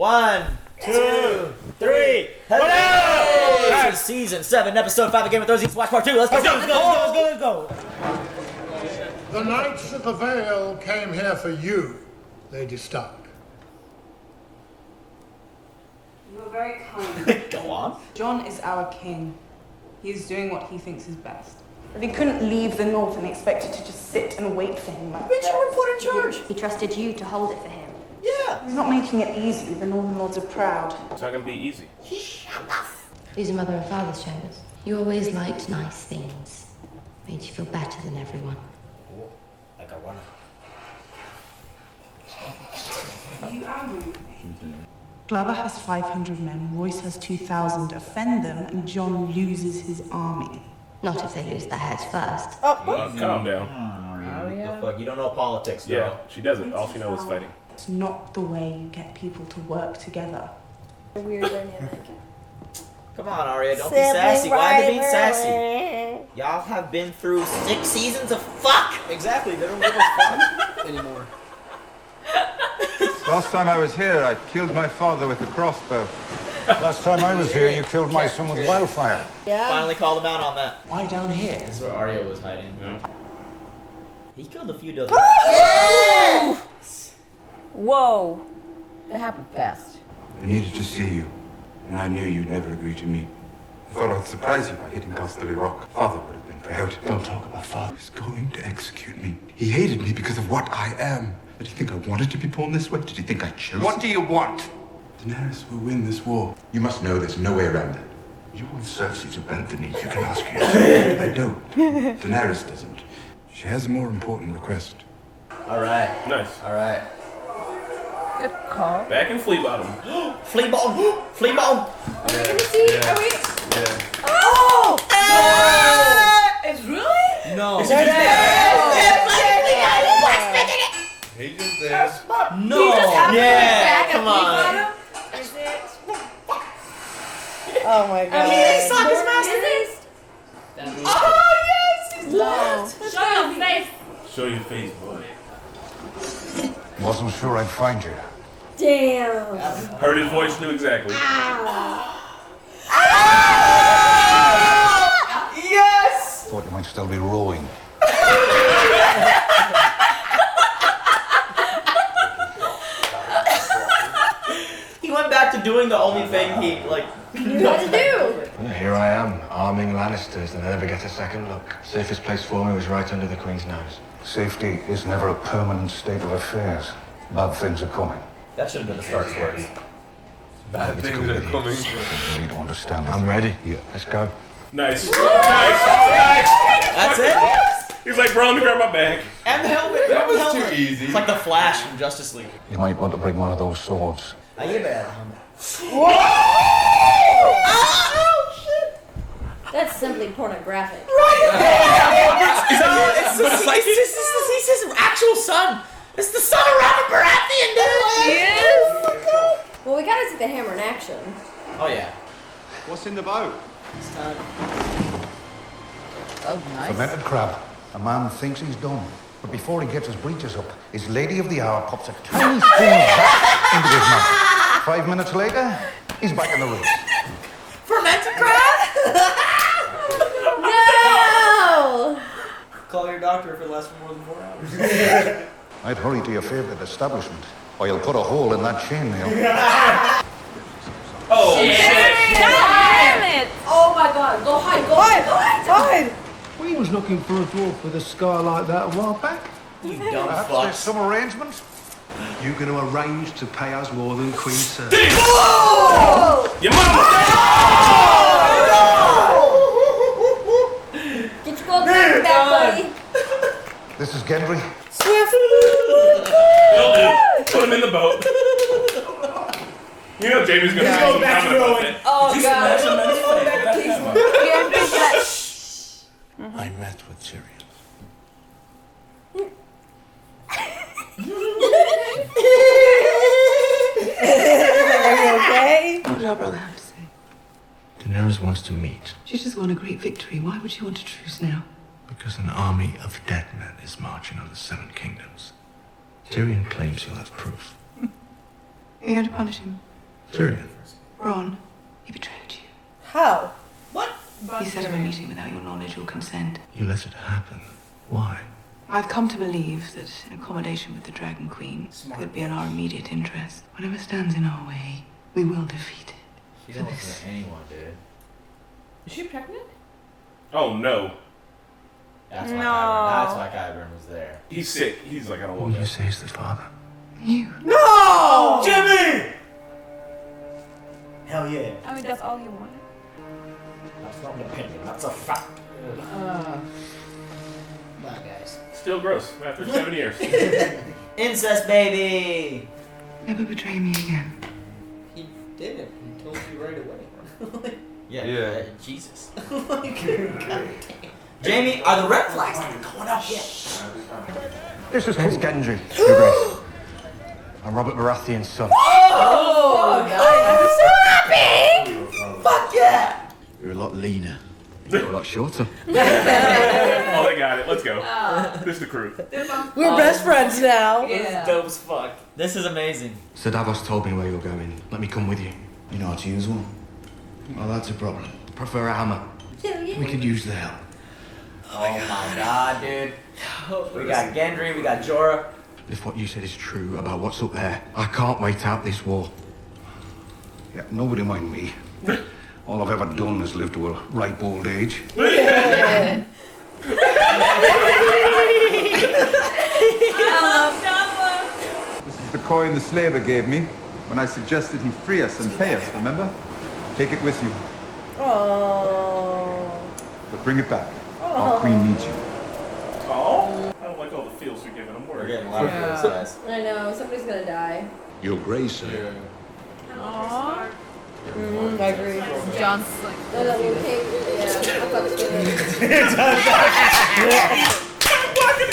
1, 2, 3. Hello! This is season 7, episode 5 of Game of Thrones Eastwatch Part 2. Let's go. The Knights of the Vale came here for you, Lady Stark. You are very kind. Go on. Jon is our king. He is doing what he thinks is best. But he couldn't leave the North and expected to just sit and wait for him. Bitch, you were put in charge. He trusted you to hold it for him. Yeah. He's not making it easy. The Northern Lords are proud. It's not gonna be easy. These are mother and father's chambers. You always liked nice things. Made you feel better than everyone. Like a runner. Are you angry with me? Glover has 500 men, Royce has 2,000. Offend them, and Jon loses his army. Not if they lose their heads first. Calm down. The fuck? You don't know politics, girl. Yeah, she doesn't. All she knows is fighting. It's not the way you get people to work together. Weird dynamic. Come on, Arya, don't be sassy. Why are they being sassy? Y'all have been through 6 seasons of fuck! Exactly, they don't give a fuck anymore. Last time I was here, I killed my father with a crossbow. Last time I was here, you killed my son with wildfire. Yeah. Finally called him out on that. Why down here? This is where Arya was hiding. Yeah. He killed a few dozen. Whoa. That happened fast. I needed to see you, and I knew you'd never agree to meet. I thought I'd surprise you by hitting Casterly Rock. Father would have been proud. Don't talk about father. He's going to execute me. He hated me because of what I am. Did he think I wanted to be born this way? Did he think I chose? What do you want? Daenerys will win this war. You must know there's no way around it. You want Cersei to bend the knee. You can ask her. I don't. Daenerys doesn't. She has a more important request. Alright. Nice. Alright. Good call. Back in Flea Bottom. Flea bottom! Flea bottom! Can we see? Yeah. Are we? Yeah. Oh! It's really? No. He's just there. No! Yeah, come on. Oh my god. He sucked his masterpiece! Oh yes! He's No. Show your face. Show your face, boy. Wasn't sure I'd find you. Damn. Heard his voice, knew exactly. Yes! Thought you might still be rowing. He went back to doing the only thing he, You had to do. Here I am, arming Lannisters, and I never get a second look. Safest place for me was right under the Queen's nose. Safety is never a permanent state of affairs. Bad things are coming. That should have been the Stark's words. Bad It's things good are idiots. coming. You don't understand it. I'm ready. Yeah. Let's go. Nice. Nice. That's it? He's like, bro, let me grab my bag. And the helmet. That the was helmet. too easy. It's like the Flash from Justice League. You might want to bring one of those swords. I get bad helmet. That's simply pornographic. He's his actual son. It's the son of Robert Baratheon, dude. He is. Well, we gotta see the hammer in action. Oh yeah. What's in the boat? It's time. Oh, nice. Fermented crab. A man thinks he's done. But before he gets his breeches up, his lady of the hour pops a tiny spoon back into his mouth. 5 minutes later, he's back in the race. Fermented crab? No! Call your doctor if it lasts for more than 4 hours. I'd hurry to your favourite establishment, or you'll put a hole in that chainmail. Oh, shit. Damn it! Oh my god, go hide, go hide, go hide! Go hide! We was looking for a dwarf with a scar like that a while back. You dumb Perhaps there's fucks. some arrangements. You're going to arrange to pay us more than Queen Cersei. Your mama. Get your gold back, buddy. This is Gendry. Will do. Put him in the boat. You know Jamie's gonna go back to rowing. Oh god. I met with Tyrion. Okay? What did our brother have to say? Daenerys wants to meet, She just won a great victory. Why would she want a truce now? because an army of dead men is marching on the Seven Kingdoms. Tyrion claims he'll have proof. Are you going to punish him? Tyrion. Ron, he betrayed you. How? What? He set up a meeting without your knowledge or consent. You let it happen. Why? I've come to believe that accommodation with the Dragon Queen could be in our immediate interest. Whatever stands in our way, we will defeat it. She don't listen to anyone, dude. Is she pregnant? Oh no. That's No. why Qyburn was there. He's sick. He's like, I don't All want you that. say is the father. You. No! Jimmy! Hell yeah. I mean, that's all he wanted. That's not an opinion. That's a fact. Bye, guys. Still gross after 7 years. Incest, baby! Never betray me again. He didn't. He told you right away. Yeah. Jesus. God damn. Jamie, are the red flags going up yet? This is Prince Gendry, Your Grace. I'm Robert Baratheon's son. Oh, God. I'm so happy! Fuck yeah! You're a lot leaner. You're a lot shorter. Oh, they got it. Let's go. This is the crew. We're best friends now. This is dope as fuck. This is amazing. Sir Davos told me where you're going. Let me come with you. You know how to use one? Well, that's a problem. Prefer a hammer. We could use the help. Oh my god, dude. We got Gendry, we got Jorah. If what you said is true about what's up there, I can't wait out this war. Yeah, nobody mind me. All I've ever done is live to a ripe old age. I love Java. This is the coin the slaver gave me when I suggested he free us and pay us, remember? Take it with you, Oh. but bring it back. Our queen needs you. Oh? I don't like all the feels you're giving. I'm We're worried. getting a lot of feels, guys. I know, somebody's gonna die. Your Grace, sir. Aww. I agree. John's like, No, little cake. Yeah, I fucked with it.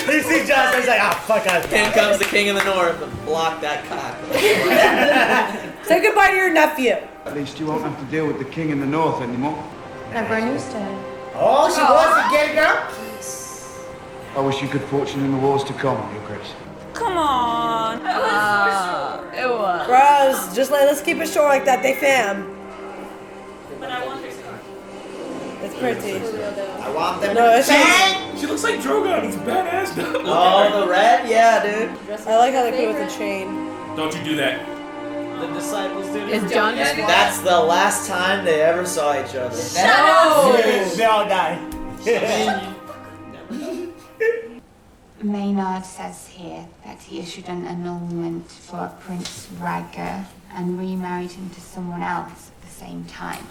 You see John, he's like, ah, fuck us. Here comes the king of the north and block that cock. Say goodbye to your nephew. At least you won't have to deal with the king in the north anymore. Never news to her. Oh, she wants to get it, girl? I wish you good fortune in the wars to come, Your Grace. come on. It was. Bros, just let's keep it short like that. They fam. But I want her scar. It's pretty. I want them No, to it's bang! She looks like Drogon. He's badass. Oh, the red? Yeah, dude. I like how they put it with the chain. Don't you do that. The disciples did Is John gonna do that? That's the last time they ever saw each other. Shut up! They all died. Maynard says here that he issued an annulment for Prince Rhaegar and remarried him to someone else at the same time.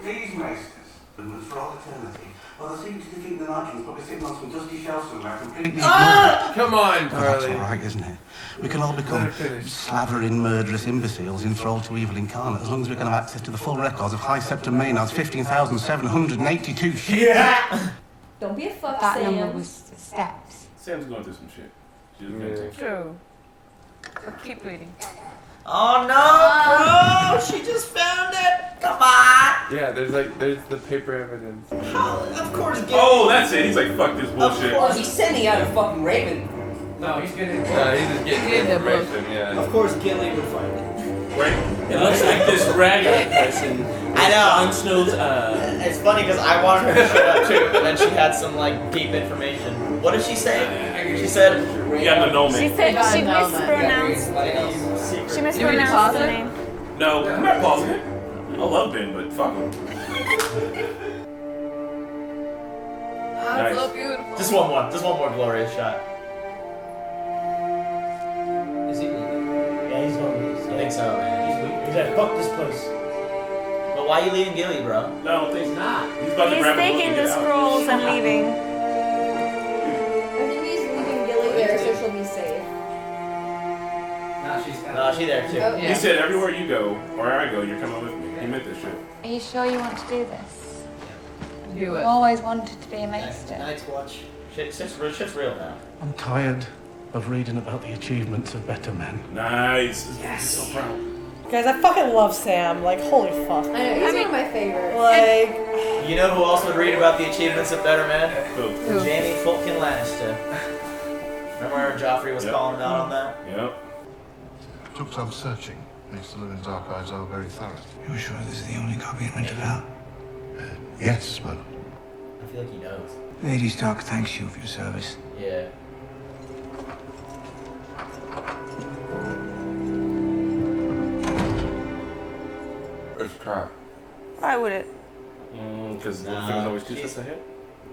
These maesters, for all eternity, well, they seem to think the Vikings probably sitting on some dusty shelves somewhere completely... Come on, Well, that's Charlie. all right, isn't it? We can all become slavering, murderous imbeciles enthralled to evil incarnate as long as we can have access to the full records of High Septon Maynard's 15,782 ships. Yeah! Don't be a fuck, That Sam. number was the steps. Sam's going through some shit. She's gonna take True. But keep reading. Oh no, bro! She just found it! Come on! Yeah, there's the paper evidence. Of course, Gilly. Oh, that's it. He's like, fuck this bullshit. Of course, he's sending out a fucking raven. No, he's getting. He's just getting the information. Yeah. Of course, Gilly would find it. Right? It looks like this ragged person. I know. Jon Snow's. It's funny because I wanted her to shut up too, but then she had some like deep information. What did she say? She said. You got to know me. She said she mispronounced. She mispronounced the name. No, I'm not pausing it. I love Ben, but fuck him. That's Nice. so beautiful. Just one more glorious shot. Is he leaving? Yeah, he's going to leave. I think so, man. He's like, fuck this place. But why are you leaving Gilly, bro? No, He's not. he's about to He's grab a book taking and the get out. scrolls and leaving. I think he's leaving Gilly there so she'll be safe. No, she there too. Oh, He said, everywhere you go, or I go, you're coming with me. He meant this shit. Are you sure you want to do this? Do I've always wanted to be a maester. Night's watch. Shit's real now. I'm tired of reading about the achievements of better men. Nice. Yes. He's so proud. Guys, I fucking love Sam. Like, holy fuck. I know, he's one of my favorites. Like, You know who else would read about the achievements of better men? Who? Jamie Fulton Lannister. Remember Joffrey was calling him out on that? Yep. It took some searching. Mr. Llewellyn's archives are very thorough. You're sure this is the only copy it rented out? Yes, but I feel like he knows. Lady Stark thanks you for your service. Yeah. It's crap. Why would it? Because the thing is always two steps ahead.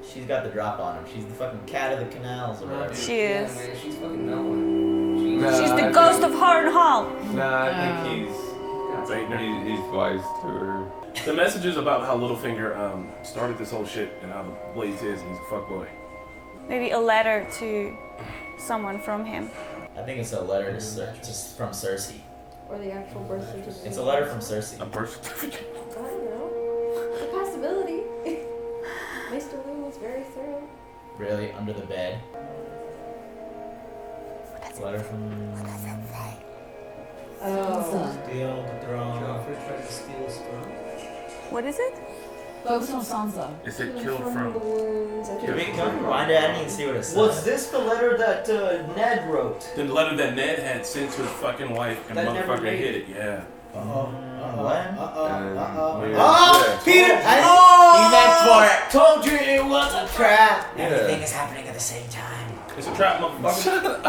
She's got the drop on him. She's the fucking cat of the canals or whatever. She is. Yeah, man, she's fucking melon. She's the ghost of Harrenhal. Nah, I think he's wise to her. The message is about how Littlefinger started this whole shit and how the Blaze is, and he's a fuckboy. Maybe a letter to someone from him. I think it's a letter from Cersei. Or the actual birth certificate. It's a letter from Cersei. A birth certificate? I don't know. It's a possibility. Mr. Lou was very thorough. Really? Under the bed? Letter from... Oh. Steal the throne. Joffrey tried to steal his throne. What is it? Focus on Sansa. Is it killed from? Can we rewind it? I didn't even see what it said. Was this the letter that Ned wrote? The letter that Ned had sent to his fucking wife and That never motherfucker made hit it. it, yeah. What? Oh, Peter! He meant for it. Told you it was a trap. Everything is happening at the same time. It's a trap, motherfucker.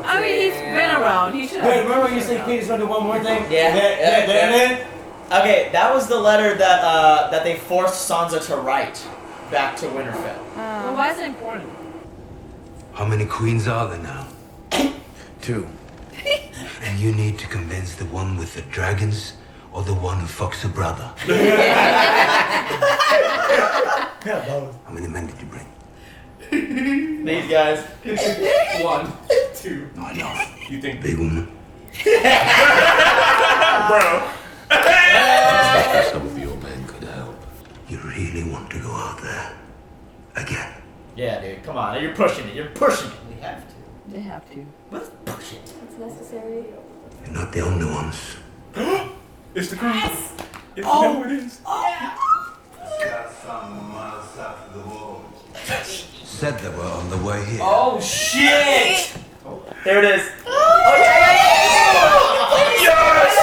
I mean, he's been around. He should. Wait, remember when you said Peter's gonna do one more thing? Yeah. Okay, that was the letter that that they forced Sansa to write back to Winterfell. Well, why is it important? How many queens are there now? 2. And you need to convince the one with the dragons or the one who fucks her brother. Yeah, both. How many men did you bring? These guys. 1, 2. No, I know. You think big woman? Bro. Some of your men could help. You really want to go out there again? Yeah, dude. Come on. You're pushing it. You're pushing it. We have to. They have to. Let's push it. It's necessary. You're not the only ones. It's the crew. Yes! It is. Got some miles after the wall. Said they were on the way here. Oh shit! There it is. Yes!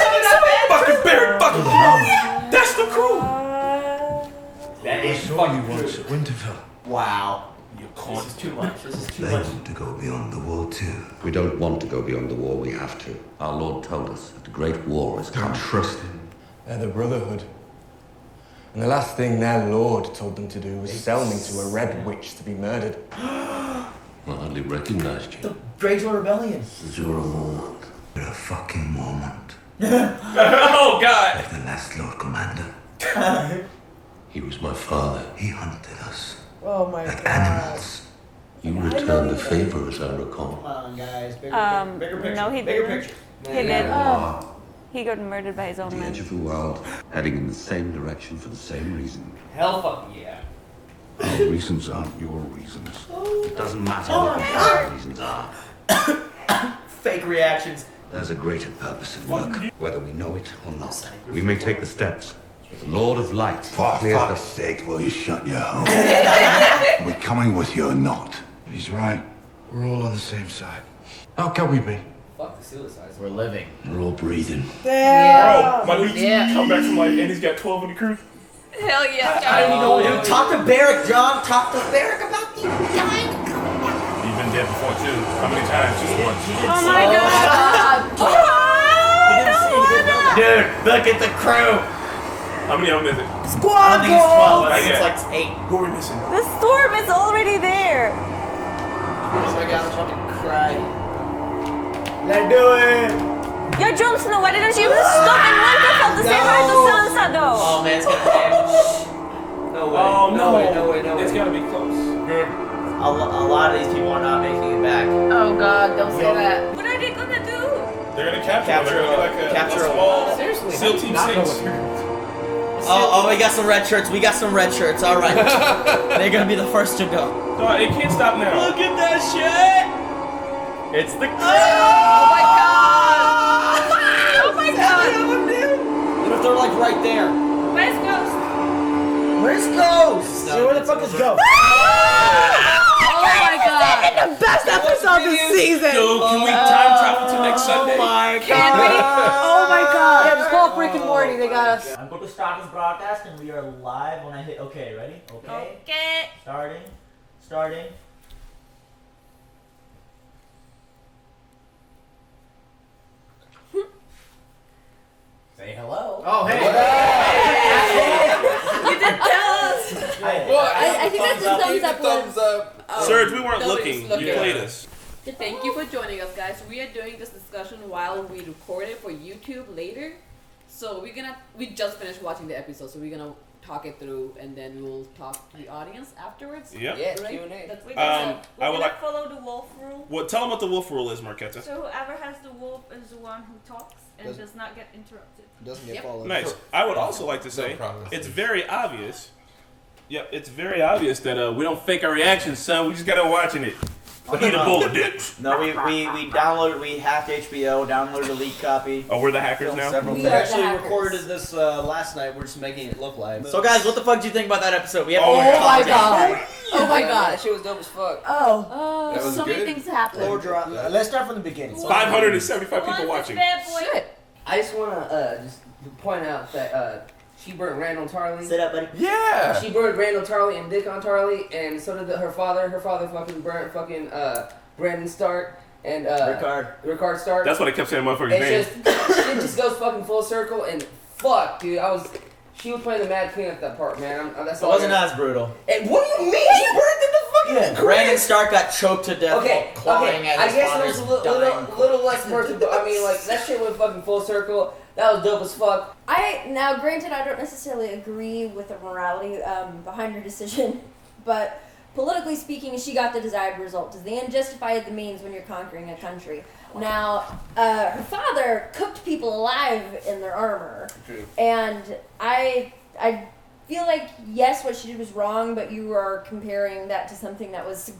Fucking Barry, fucking that's the crew. That is Saw you once at Winterfell. Wow. This is too much. This is too They much. want to go beyond the wall too. We don't want to go beyond the wall, we have to. Our Lord told us that the Great War is Don't coming. trust him. They're the Brotherhood. And the last thing their Lord told them to do was sell me to a Red Witch to be murdered. I hardly recognized you. The Greyjoy Rebellion. You're a Mormont. You're a fucking Mormont. Oh, God. Like the last Lord Commander. He was my father. He hunted us Oh my like god. animals. You returned the favor, as I recall. Come on, guys. Bigger picture. No, he Bigger didn't. picture. He did. He got murdered by his own The men. edge of the world, heading in the same direction for the same reason. Hell fucking yeah. Our reasons aren't your reasons. It doesn't matter what the reasons are. Fake reactions. There's a greater purpose at work, whether we know it or not. We may take the steps. The Lord of Light. For clears the- fuck's sake, will you shut your hole? We're coming with you or not? He's right. We're all on the same side. How can we be? Fuck the suicides. We're living. We're all breathing. Bro, my leech come back from life and he's got 12 in the crew. Hell yeah. I don't even know what Dude, talk to Barrick, John. Talk to Barrick about me dying. You've been dead before too. How many times? Just once. Oh my god! Dude, look at the crew. How many of them is it? I think it's 12. I think it's like 8. Who are we missing? The storm is already there. Oh my god, I'm fucking cry. Let's do it. Yo, Jon Snow, why didn't you stop in Winterfell to say hi to Sansa though? Oh man, it's gonna end. No way. Oh no way. No way. No way. It's gotta be close. Dude, a lot of these people are not making it back. Oh god, don't say that. What are they gonna do? They're gonna capture them. They're gonna be like capture a a small Seriously, SEAL Team not 6. Oh, we got some red shirts. We got some red shirts. All right, they're gonna be the first to go. No, it can't stop now. Look at that shit. It's the. Oh my god! Oh my god! What if they're like right there? Where's Ghost? Where's Ghost? So where the fuck is Ghost? Oh my god! the best episode this season. Dude, can we time travel to next Sunday? Oh my Can we? Oh my god. Yeah, just call up Rick and Morty. They got us. I'm going to start this broadcast and we are live when I hit okay. Ready? Okay. Okay. Starting. Say hello. Oh, hey. You didn't tell us. I think that's the thumbs up one. Serge, we weren't Nobody's looking. You looking. played us. Thank you for joining us, guys. We are doing this discussion while we record it for YouTube later. So we just finished watching the episode, so we're gonna talk it through, and then we'll talk to the audience afterwards. Yep. Yeah, Right? Q&A. That's what I We're would gonna like. follow the wolf rule. Well, tell them what the wolf rule is, Marketa. So whoever has the wolf is the one who talks and Doesn't- does not get interrupted. Doesn't get Yep. followed. Nice. I would also like to say it's very obvious. Yep, it's very obvious that we don't fake our reactions, son. We just gotta watching it. Eat a bowl of dips. No, we downloaded, we hacked HBO, downloaded a leaked copy. Oh, we're the hackers Filmed now? several We things. actually hackers. recorded this last night. We're just making it look live. So guys, what the fuck do you think about that episode? We have Oh to my god! Oh my That god! shit was dope as fuck. Oh, That was so many good. things happened. Floor drop. Let's start from the beginning. 575 people watching. Bad boy. Shit! I just want to just point out that she burned Randall Tarley. Sit up, buddy. Yeah. She burned Randall Tarley and Dick on Tarley, and so did her father. Her father fucking burnt fucking Brandon Stark and Ricard Stark. That's what I kept saying, motherfucker's name. It's just shit just goes fucking full circle, and fuck, dude, she was playing the Mad Queen at that part, man. That's It all wasn't I as brutal. And what do you mean? She burned in the fucking Brandon Stark got choked to death Okay, while clawing okay. at I his guess it father's was a dying. little less personal, but I mean, like, that shit went fucking full circle. That was dope as fuck. Now, granted, I don't necessarily agree with the morality behind her decision, but politically speaking, she got the desired result. Does the end justify the means when you're conquering a country? Now, her father cooked people alive in their armor, and I feel like, yes, what she did was wrong, but you are comparing that to something that was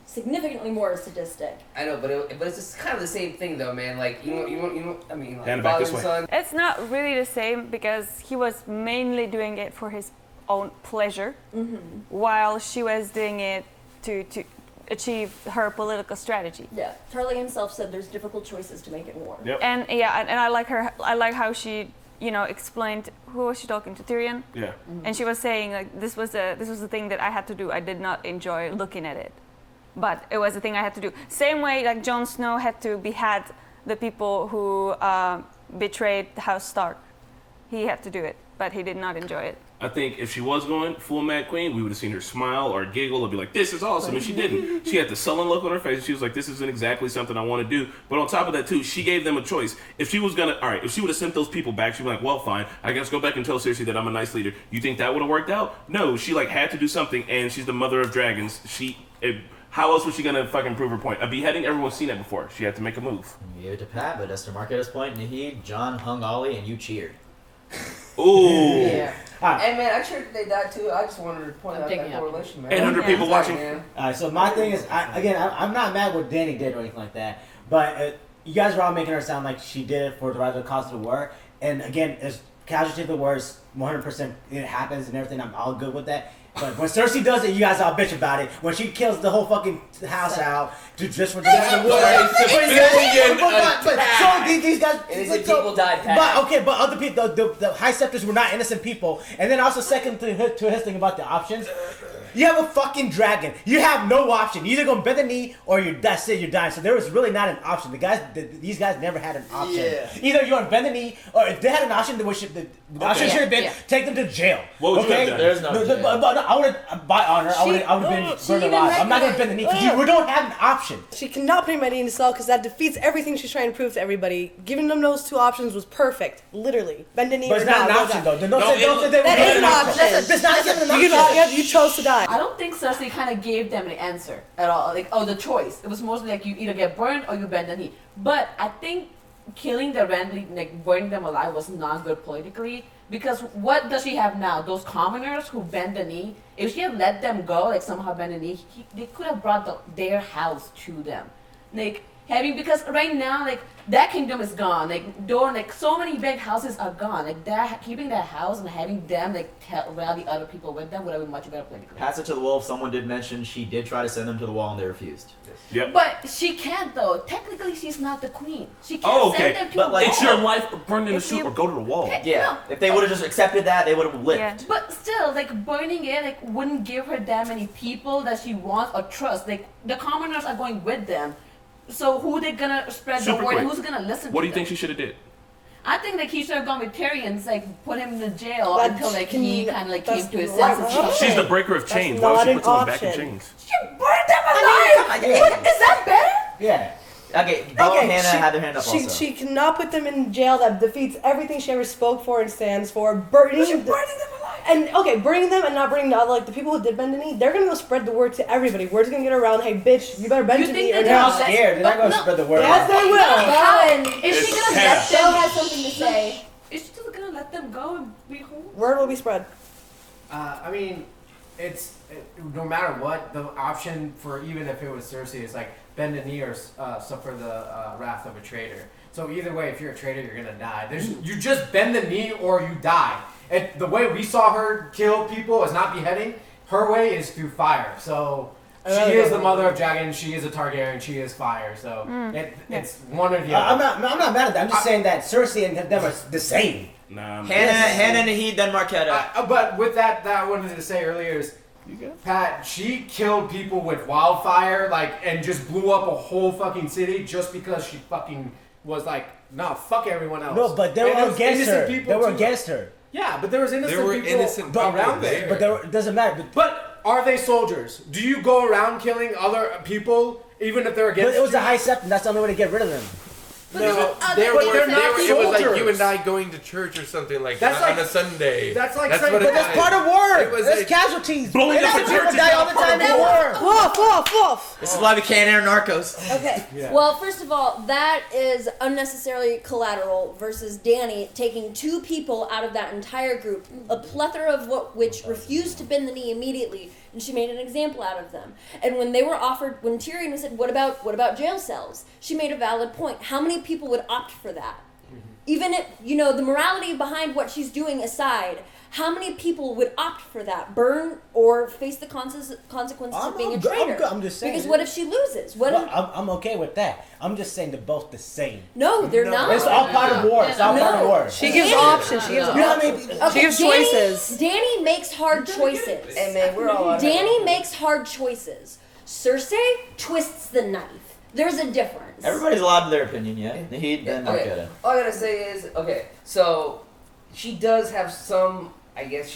significantly more sadistic. I know, but it's just kind of the same thing, though, man. Like, you know, I mean, like, Hand it back father this and way. son. It's not really the same because he was mainly doing it for his own pleasure, while she was doing it to achieve her political strategy. Yeah, Tarly himself said there's difficult choices to make in war. Yep. And I like her. I like how she, explained. Who was she talking to? Tyrion. Yeah. And she was saying like this was the thing that I had to do. I did not enjoy looking at it, but it was the thing I had to do. Same way like Jon Snow had to behead the people who betrayed House Stark. He had to do it, but he did not enjoy it. I think if she was going full Mad Queen, we would have seen her smile or giggle or be like, this is awesome. And she didn't. She had the sullen look on her face. And she was like, this isn't exactly something I want to do. But on top of that, too, she gave them a choice. If she was going to, if she would have sent those people back, she'd be like, well, fine. I guess go back and tell Cersei that I'm a nice leader. You think that would have worked out? No, she had to do something. And she's the mother of dragons. How else was she going to fucking prove her point? A beheading, everyone's seen that before. She had to make a move. You gave it to Pat, but as to Marketa's point, Nahid, John hung Ollie, and you cheered. Ooh. Yeah. And man, I cheered that they died too. I just wanted to point out that correlation, man. 800 people watching. Alright, so my thing is, I'm not mad what Danny did or anything like that, but you guys were all making her sound like she did it for the right cause of the war. And again, as casualty of the war is 100%, it happens and everything. I'm all good with that. But when Cersei does it, you guys all bitch about it. When she kills the whole fucking house out for the war. So these guys, Innocent people died. But other people, the High Septors were not innocent people. And then also second to his thing about the options. You have a fucking dragon. You have no option. You're either gonna bend the knee or that's it. You're dying. So there was really not an option. These guys never had an option. Yeah. Either you're gonna bend the knee, or if they had an option, the option should have been take them to jail. What would you have done? There's no jail. But I would have, by honor, I would have been burned alive. I'm not gonna bend the knee because we don't have an option. She cannot put my knee in the cell because that defeats everything she's trying to prove to everybody. Giving them those two options was perfect, literally. Bend the knee But or it's not an not. option though. Don't say That is an option. It's not given an option. You chose to die. I don't think Cersei kind of gave them an answer at all. Like, the choice. It was mostly like you either get burned or you bend the knee. But I think killing the Renly, like burning them alive, was not good politically. Because what does she have now? Those commoners who bend the knee. If she had let them go, like somehow bend the knee, they could have brought their house to them. Like, having, because right now, like, that kingdom is gone. Like, so many big houses are gone. Like, keeping that house and having them, like, rally other people with them would have been much better politically. Pass it to the wolf. Someone did mention she did try to send them to the wall and they refused. Yep. But she can't, though. Technically, she's not the queen. She can't send them to But, the like, wall. It's your life or burn in the soup or go to the wall. Yeah. If they would have just accepted that, they would have lived. Yeah. But still, like, burning it, like, wouldn't give her that many people that she wants or trust. Like, the commoners are going with them. So who they gonna spread Super the word? quick. Who's gonna listen What to do you think she should have did? I think like he should have gone with Tyrion, like put him in the jail That until like can- he kind of like came that's to his not senses. an option. She's the breaker of chains. That's Why would she not put someone an back in option. chains? Burn them alive! Is that better? Yeah. Okay, Bo and Hannah had their hand up also. She cannot put them in jail. That defeats everything she ever spoke for and stands for. Burning them alive. And okay, burning them and not burning the other, like the people who did bend the knee, they're gonna go spread the word to everybody. Word's gonna get around. Hey, bitch, you better bend You to think me. Or that They're all not. scared. They're not going to spread the word. Yes, they will. Bowen, Is she It's gonna Hannah. let Bill them? has something to say. Is she just gonna let them go and be home? Word will be spread. I mean, no matter what, the option for even if it was Cersei is like bend the knee or suffer the wrath of a traitor. So either way, if you're a traitor, you're gonna die. You just bend the knee or you die. And the way we saw her kill people is not beheading. Her way is through fire. So she is the mother of dragons. She is a Targaryen. She is fire. So it's one or the other. I'm not mad at that. I'm just saying that Cersei and them are the same. Nah, Hannah and Nahid, then Marketa. But with that I wanted to say earlier is, Pat, she killed people with wildfire, and just blew up a whole fucking city just because she fucking was like, nah, fuck everyone else. No, but they were against her. They were against her. Yeah, but there was innocent people around there. But it doesn't matter. But are they soldiers? Do you go around killing other people even if they're against But it was you? a high septum. That's the only way to get rid of them. They're not It was like soldiers. you and I going to church or something like That's that on like- a Sunday. that's like that's saying- what it but that's is. Part of war. It was There's like casualties. blowing up Innocent the people church die is all the not time in part war. Woof. This is why we can't enter Narcos. Okay. Yeah. Well, first of all, that is unnecessarily collateral versus Danny taking two people out of that entire group, a plethora of which refused to bend the knee immediately, and she made an example out of them. And when they were offered, when Tyrion said, "What about jail cells?" She made a valid point. How many people would opt for that? Even if the morality behind what she's doing aside, how many people would opt for that? Burn or face the consequences of being a traitor? I'm just saying. Because what if she loses? What if, I'm okay with that. I'm just saying they're both the same. No, they're not. It's all part of war. It's all part of war. She gives options. She gives Okay, She gives choices. Danny makes hard choices. Hey man, we're all out of Danny makes hard choices. Cersei twists the knife. There's a difference. Everybody's allowed their opinion, yeah? Nahid, then Okay. Marketa. All I gotta say is, so she does have some, I guess,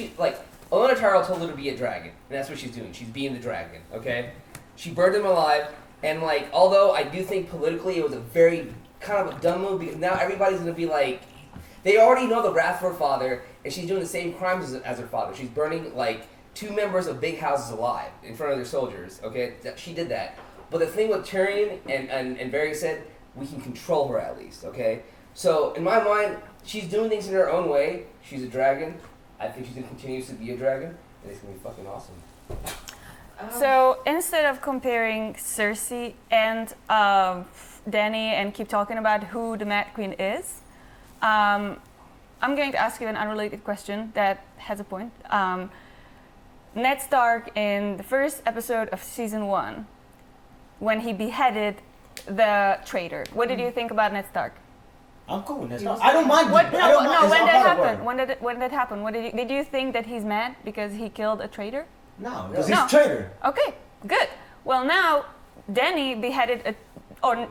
Olenna Tyrell told her to be a dragon, and that's what she's doing. She's being the dragon, okay? She burned him alive, and although I do think politically it was a very kind of a dumb move, because now everybody's gonna be like, they already know the wrath of her father, and she's doing the same crimes as her father. She's burning, two members of big houses alive in front of their soldiers, okay? She did that. But the thing with Tyrion and Varys said, we can control her at least, okay? So, in my mind, she's doing things in her own way. She's a dragon. I think she's going to continue to be a dragon. And it's going to be fucking awesome. So instead of comparing Cersei and Dany and keep talking about who the Mad Queen is, I'm going to ask you an unrelated question that has a point. Ned Stark in the first episode of season 1, when he beheaded the traitor, what did you think about Ned Stark? I'm cool with that. I don't mind. When It's that all part of happened? war. When that happened? Did you think that he's mad because he killed a traitor? No, because he's a traitor. Okay, good. Well, now Dany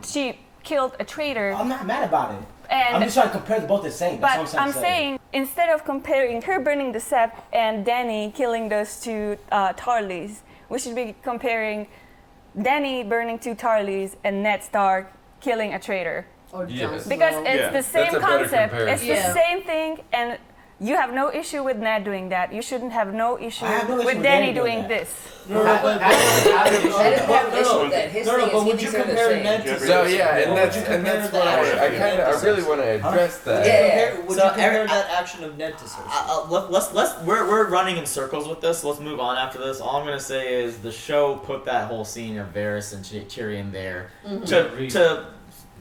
she killed a traitor. I'm not mad about it. And I'm just trying to compare both the same. That's but what I'm saying, instead of comparing her burning the Sept and Dany killing those two Tarleys, we should be comparing Dany burning two Tarleys and Ned Stark killing a traitor. Or Yes. Jon Because Snow. it's the same That's a better concept. It's comparison. the same thing, and You have no issue with Ned doing that. You shouldn't have no issue with with Danny doing this. But would you compare Ned to No, yeah, and that's what I really want to address that. Yeah. Would you compare that action of Ned to Cersei? We're running in circles with this. Let's move on after this. All I'm gonna say is the show put that whole scene of Varys and Tyrion there to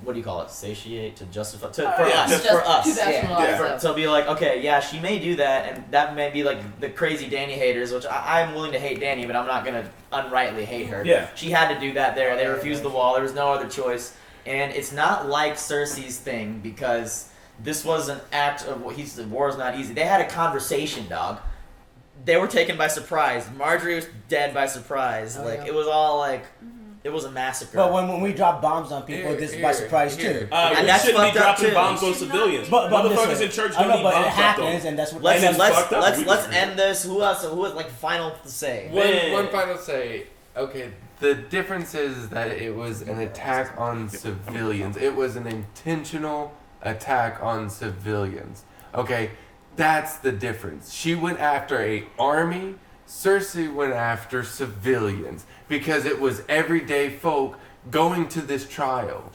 what do you call it? Satiate, to justify, for us. To be like, okay, yeah, she may do that, and that may be like the crazy Dany haters, which I'm willing to hate Dany, but I'm not gonna unrightly hate her. Yeah. She had to do that there. They refused the wall. There was no other choice, and it's not like Cersei's thing because this was an act of what he said. War is not easy. They had a conversation, dog. They were taken by surprise. Marjorie was dead by surprise. It was all like. It was a massacre. But when we drop bombs on people, this is by surprise too. And that shouldn't be dropping bombs on civilians. But motherfuckers in church don't need bombs it happens, and that's what. Let's end this. Who has like final to say? One final say. Okay, the difference is that it was an attack on civilians. It was an intentional attack on civilians. Okay, that's the difference. She went after an army. Cersei went after civilians because it was everyday folk going to this trial.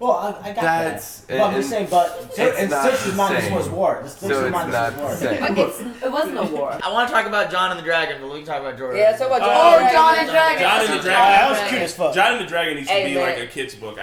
Well, I got that. But I'm just saying, Cersei's mind, this was war. So it's not the same. It wasn't a war. I want to talk about Jon and the Dragon, but we can talk about Jordan. Yeah, so about Jon. Jon and Dragon. Jon and the Dragon. That was cute as fuck. Jon and the Dragon needs to be man. like a kid's book.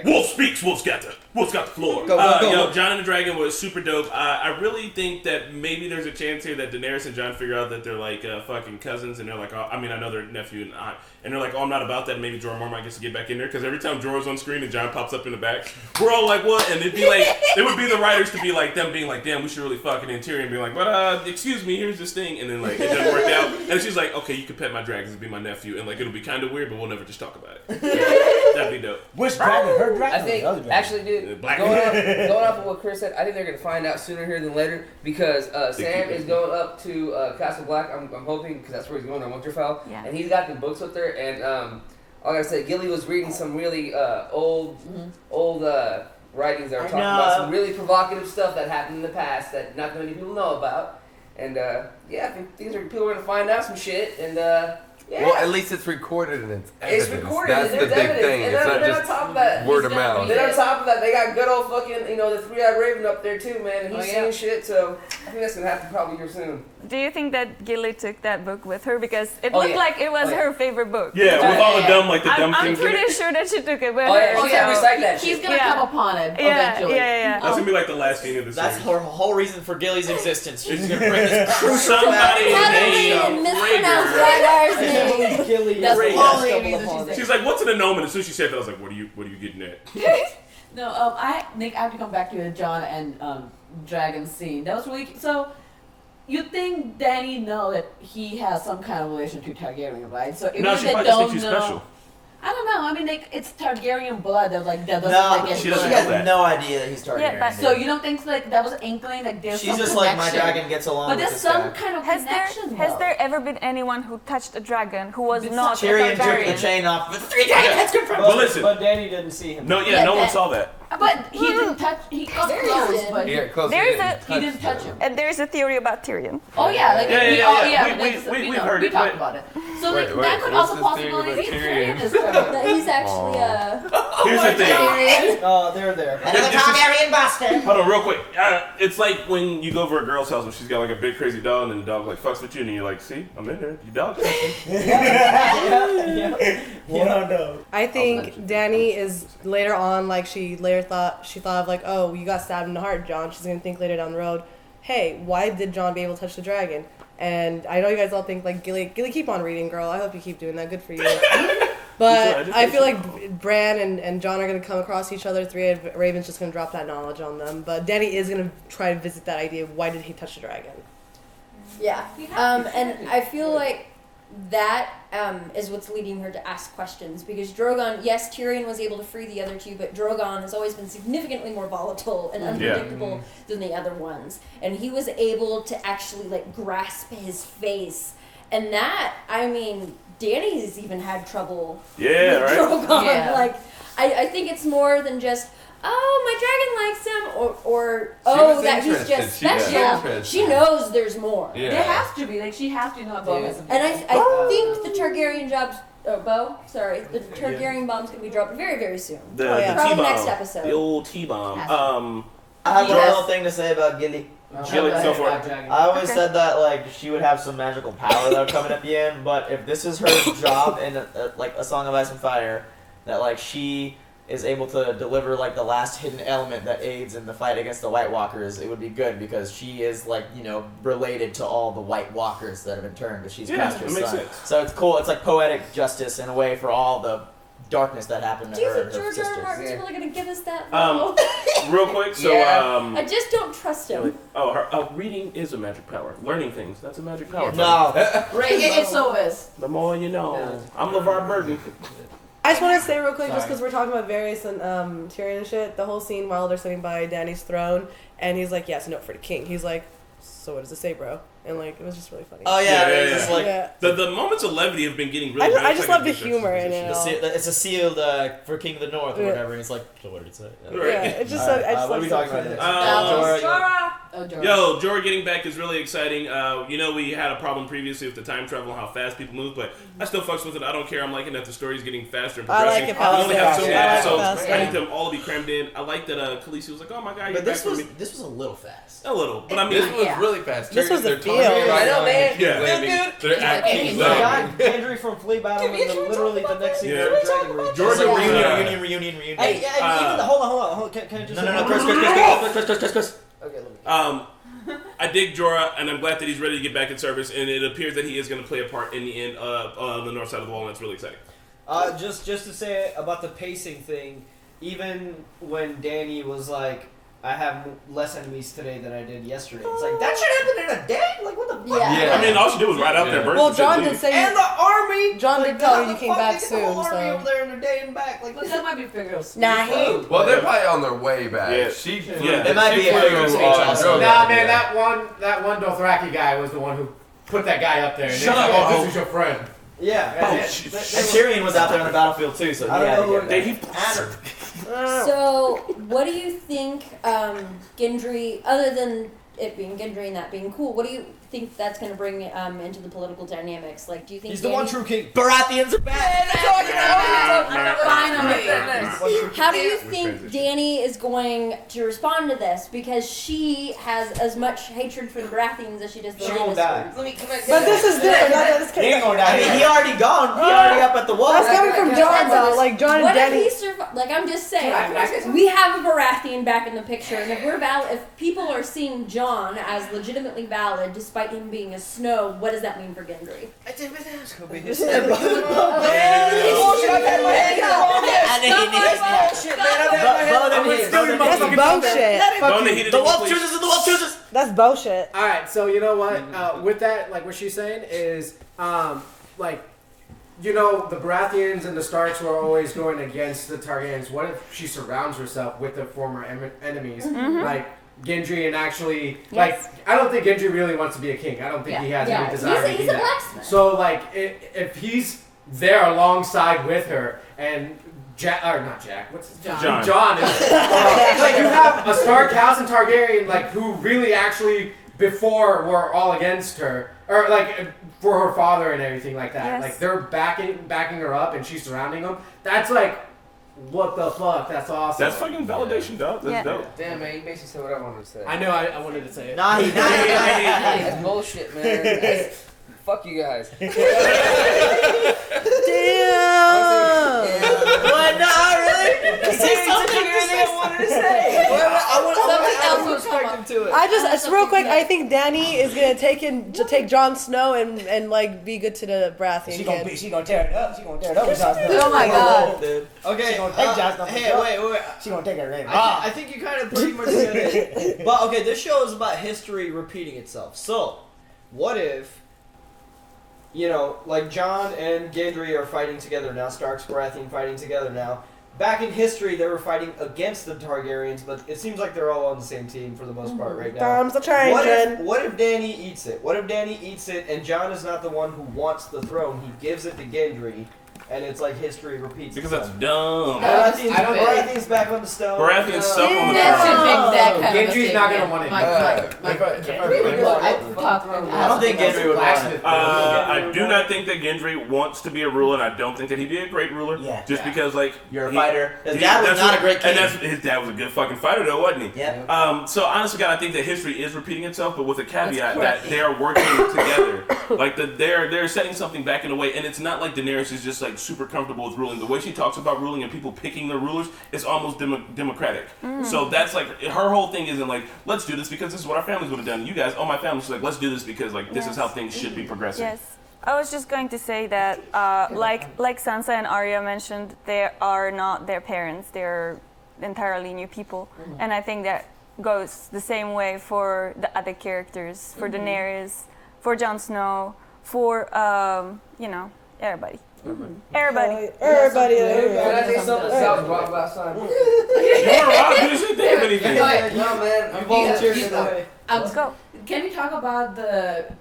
Wolf speaks, Wolf's got the floor. Go. Jon and the Dragon was super dope. I really think that maybe there's a chance here that Daenerys and Jon figure out that they're like fucking cousins, and they're like, I know their nephew and aunt, and they're like, oh, I'm not about that. And maybe Jorah Mormont gets to get back in there because every time Jorah's on screen and Jon pops up in the back, we're all like, what? And it'd be like, it would be the writers to be like them being like, damn, we should really fuck it. And Tyrion being like, but excuse me, here's this thing, and then like it doesn't work out, and she's like, okay, you can pet my dragons and be my nephew, and like it'll be kind of weird, but we'll never just talk about it. That'd be dope. Which dragon? Her dragon? I think actually, dude, going off of what Chris said, I think they're gonna find out sooner here than later because Sam is going up to Castle Black. I'm hoping because that's where he's going on Winterfell, and he's got the books with her. And all I gotta say, Gilly was reading some really old writings that were talking about some really provocative stuff that happened in the past that not many people know about. And I think people are gonna find out some shit. And well, at least it's recorded and it's evidence. It's recorded. That's the big thing. It's not just word of mouth. Then on top of that, they got good old fucking, the three-eyed raven up there too, man. And he's seeing shit, so I think that's gonna happen probably here soon. Do you think that Gilly took that book with her because it looked like it was her favorite book? Yeah, with all the dumb dumb I'm things. pretty sure that she took it with Oh, her. yeah, she's gonna recite that He's shit. gonna come upon it eventually. Yeah. That's gonna be like the last scene of the series. That's her whole reason for Gilly's existence. She's gonna bring this crucial Somebody name. Mispronounced Rygar's name. Gilly. That's the only reason she's there. She's like, what's an annulment? And as soon as she said that, I was like, what are you getting at? No, Nick, I have to come back to the Jon and Dragon scene. That was really so. You think Dany know that he has some kind of relation to Targaryen, right? So even No, if she they probably just don't thinks she's know, special. I don't know. I mean, it's Targaryen blood that doesn't get She blood. has no idea that he's Targaryen. Yeah, but So you don't think that was an inkling there's She's some just connection? like my dragon gets along But with there's this some guy. kind of Has connection. there ever been anyone who touched a dragon who was not a Tyrion took the Targaryen? chain off. But 3 dragons confirmed. But listen, But Danny didn't see him. no one saw that. But he didn't touch. He got close, but Yeah, close. he didn't touch him. And there's a theory about Tyrion. Oh yeah, like We've heard we it. talked about it. So Wait, that could what's also the possibly theory be about Tyrion Tyrion? is Targaryen. That he's actually Here's the thing. Oh, they're there. Another Targaryen bastard. Hold on, real quick. It's like when you go over a girl's house and she's got like a big crazy dog, and then the dog like fucks with you, and you're like, see, I'm in there. Your dog. No. I think Dany is later on, like she thought of like, oh, you got stabbed in the heart, Jon. She's gonna think later down the road, hey, why did Jon be able to touch the dragon? And I know you guys all think like Gilly, keep on reading, girl. I hope you keep doing that. Good for you. But I feel like Bran and Jon are gonna come across each other. Three-eyed Raven's just gonna drop that knowledge on them. But Dany is gonna try to visit that idea of why did he touch the dragon? Yeah. And I feel like that is what's leading her to ask questions because Drogon, yes, Tyrion was able to free the other two, but Drogon has always been significantly more volatile and unpredictable than the other ones. And he was able to actually like grasp his face. And that, I mean, Dany's even had trouble with Drogon. Yeah. Like, I think it's more than just, oh, my dragon likes him, or She oh, was that he's interested. just She was special. interested. She knows there's more. Yeah. There has to be. Like, she has to know about him. And I think the Targaryen the Targaryen bomb's gonna be dropped very, very soon. The Probably T-bomb. next episode. The old T-bomb. I have one little thing to say about Gilly. Gilly, go for it. I always said that like she would have some magical power that would come in at the end, but if this is her job in like a Song of Ice and Fire, that like she is able to deliver like the last hidden element that aids in the fight against the White Walkers, it would be good because she is like, you know, related to all the White Walkers that have been turned because she's Craster's that makes son. sense. So it's cool. It's like poetic justice in a way for all the darkness that happened to Do you her think and her George R. R. sisters. Martin's really gonna give us that? Real quick, so I just don't trust him. reading is a magic power. Learning things, that's a magic power. No. It so is. The more you know. I'm LeVar Burton. I just want to say real quick, just because we're talking about Varys and Tyrion and shit, the whole scene while they're sitting by Dany's throne, and he's like, yes, no, for the king. He's like, so what does it say, bro? And like, it was just really funny. Oh yeah, it's like the moments of levity have been getting really. I just love the humor in it. It's a sealed for King of the North or whatever, and it's like, so what did it say? Yeah, it just. I just what are we talking about next? Jorah. Yo, Jorah getting back is really exciting. You know, we had a problem previously with the time travel and how fast people move, but I still fucks with it. I don't care. I'm liking that the story's getting faster and I progressing. like it We only have so faster. many I like it episodes. faster. I need them all to be crammed in. I like that Khaleesi was like, oh my god, you're But this back was for me. this was a little fast. A little, but I mean, This was really fast. This was They're a talking field. about I know, how man. King's Yeah. Landing. They're at King's We Landing. got Gendry from Flea Battle and then literally the next scene Yeah. they're Dragon Reach. Georgia It's like was, reunion. Hey, even the, hold on. Can I just No, Chris. Okay, let me. I dig Jorah, and I'm glad that he's ready to get back in service, and it appears that he is going to play a part in the end on the north side of the wall, and that's really exciting. Just to say about the pacing thing, even when Danny was like, I have less enemies today than I did yesterday. It's like, that should happen in a day? Like, what the fuck? Yeah. I mean, all she did was ride out there, burn Well, some John shit, did leave. say. And the army! John like, did tell her how you the came fuck back they get the soon, whole army so. over there in a day and back. Like, But that might be figures. Nah, he ain't. Well, they're probably on their way back. Yeah. She Yeah. It might be a figure of speech also. Nah, man, that one Dothraki guy was the one who put that guy up there. And Shut they up, said, bro. this is your friend. Yeah. And Tyrion was out there on the battlefield too, so he had to get back. So, what do you think, Gendry, other than it being Gendry and that being cool, what do you think that's going to bring into the political dynamics? Like, do you think He's the one true king. Baratheons are back! Finally. How do you think Dany is going to respond to this? Because she has as much hatred for the Baratheons as she does the She won't die. Lannisters. But this is different. He ain't gonna die. I mean, he already gone. He already up at the wall. That's coming from John, though. Like, John and What if Danny. he survived? Like, I'm just saying, we have a Baratheon back in the picture, and if we're if people are seeing John as legitimately valid, despite him being a Snow, what does that mean for Gendry? That's bullshit. The wolf chooses. That's bullshit. All right, so you know what? With that, like what she's saying is, like, you know, the Baratheons and the Starks were always going against the Targaryens. What if she surrounds herself with the former enemies, like Gendry, and actually, like, I don't think Gendry really wants to be a king. I don't think he has any desire to be that. blacksmith. So, like, if he's there alongside with her and. Not Jack. What's his John. John is like, you have a Stark house and Targaryen, like, who really actually before were all against her, or like for her father and everything like that. Yes. Like, they're backing her up and she's surrounding them. That's like, what the fuck? That's awesome. That's fucking validation, dog. That's dope. Damn, man, you basically said what I wanted to say. I know. I wanted to say it. Nah, That's bullshit, man. Fuck you guys. Damn. What? Nah, really? Say something. I wanted to say. I want something to it. I just real quick. I think Dany is gonna take Jon Snow and like be good to the Baratheon kid. She gonna tear it up. She gonna tear it up with Jon Snow. Oh my god. Okay. She gonna take Jon Snow. Hey, wait. She gonna take her in. I think you kind of pretty much said it. But okay, this show is about history repeating itself. So, what if, you know, like Jon and Gendry are fighting together now, Stark's Baratheon fighting together now. Back in history, they were fighting against the Targaryens, but it seems like they're all on the same team for the most part right now. Times are changing. What if Dany eats it? What if Dany eats it and Jon is not the one who wants the throne? He gives it to Gendry, and it's like history repeats Because itself. that's dumb. Baratheon's back on the stone. Baratheon's stuck on the That should throne. make that kind of Gendry's not gonna want it. I don't think Gendry would want it. I do not think that Gendry wants to be a ruler, and I don't think that he'd be a great ruler. Yeah. Just because, like, You're a fighter. His dad was that's not what- a great king. And that's, his dad was a good fucking fighter, though, wasn't he? Yeah. So honestly, God, I think that history is repeating itself, but with a caveat that they are working together. Like they're setting something back in a way, and it's not like Daenerys is just like super comfortable with ruling. The way she talks about ruling and people picking their rulers is almost democratic. So that's like her whole thing isn't like, let's do this because this is what our families would have done. You guys, my family, she's like, let's do this because like this is how things should be progressing. Yes. I was just going to say that, like Sansa and Arya mentioned, they are not their parents. They're entirely new people, and I think that goes the same way for the other characters, for Daenerys, for Jon Snow, for everybody. Everybody. Everybody. Can I say something that was wrong last time? You were wrong. You didn't say anything. No, man. I'm volunteering for that. Let's go. Can we talk about the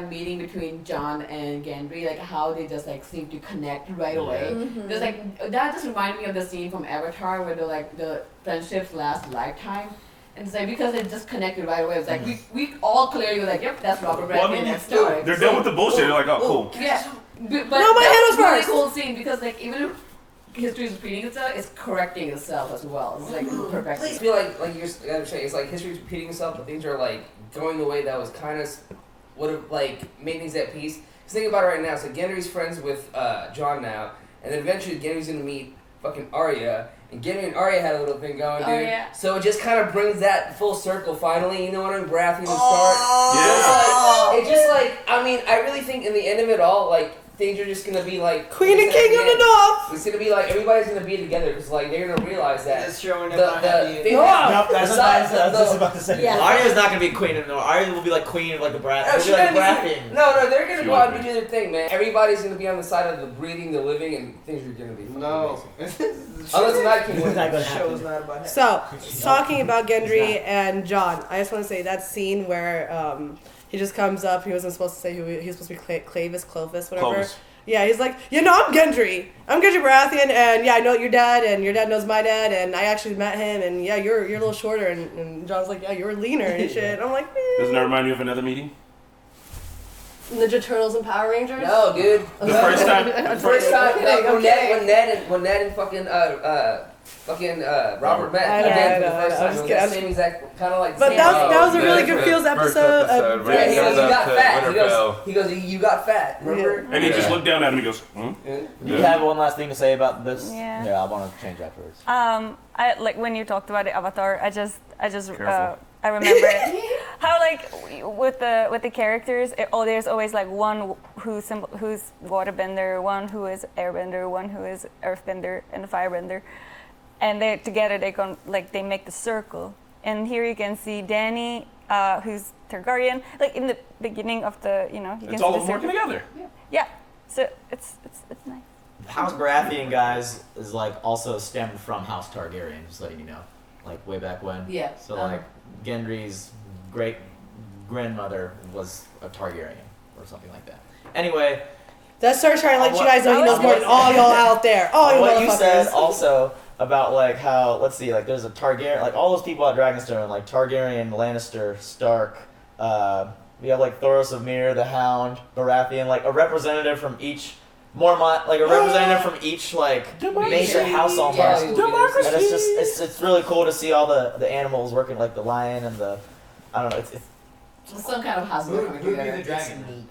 meeting between Jon and Gendry, like how they just like seem to connect right away? There's like that just reminded me of the scene from Avatar where the friendships last a lifetime. And it's like because they just connected right away. It's like we all clearly were like, yep, that's Robert Baratheon and Stark. They're done with the bullshit. They're like, oh, cool. Yeah. But No, my hand was that's a really first. cool scene because like even if history is repeating itself, it's correcting itself as well. It's like perfect. I feel like you're saying, it's like history's repeating itself, but things are like going the way that was kind of would have like made things at peace. Just think about it right now. So Gendry's friends with Jon now, and then eventually Gendry's gonna meet fucking Arya, and Gendry and Arya had a little thing going, dude. Oh, yeah. So it just kind of brings that full circle finally. You know what I mean? Baratheon and Stark. Yeah. It's just like I mean, I really think in the end of it all, like. Things are just gonna be like Queen and King of the North. It's gonna be like everybody's gonna be together because like they're gonna realize that Just showing the it thing Nope, that's what I was about to say. Yeah. Arya's not gonna be queen of the North. Arya will be like queen of like the Baratheon. No, She'll be like Baratheon. no, they're gonna She go out would and do their thing, man. Everybody's gonna be on the side of the breathing, the living, and things are gonna be No. Unless the Night King wins. Not gonna The show is happen. not about him. So, talking about Gendry and Jon, I just want to say that scene where he just comes up. He wasn't supposed to say who he was supposed to be. Clovis, whatever. Clovis. Yeah, he's like, I'm Gendry. I'm Gendry Baratheon, and yeah, I know your dad, and your dad knows my dad, and I actually met him, and yeah, you're a little shorter, and John's like, yeah, you're leaner and shit. I'm like, Doesn't that remind you of another meeting? Ninja Turtles and Power Rangers. No, dude. The first time. First time Okay. when Ned and fucking Robert met I know, again for I the first know, time. It was I'm that just same exact kind of like. But same that was a really good feels episode. Yeah, he goes, you got fat. Winterfell. He goes, you got fat. Remember? And he just looked down at him. He goes, Do you have one last thing to say about this? Yeah. I want to change afterwards. I like when you talked about the Avatar. I just Careful. I remember how like with the characters. There's always like one who's waterbender, one who is airbender, one who is earthbender and firebender, and they together they make the circle. And here you can see Dany, who's Targaryen. Like in the beginning of the you can it's see all the of them working circle. together. Yeah. So it's nice. House Baratheon, guys, is like also stemmed from House Targaryen. Just letting you know, like way back when. Yeah. So like Gendry's great grandmother was a Targaryen or something like that. Anyway, That starts trying to let you guys know he knows more than all y'all out there. All you what you said motherfuckers. also about like how there's a Targaryen, like all those people at Dragonstone, like Targaryen, Lannister, Stark. We have like Thoros of Myr, the Hound, Baratheon, like a representative from each. Mormont, like a representative from each like major house almost, and it's just really cool to see all the animals working, like the lion and the it's some kind of house. Who would be the dragon?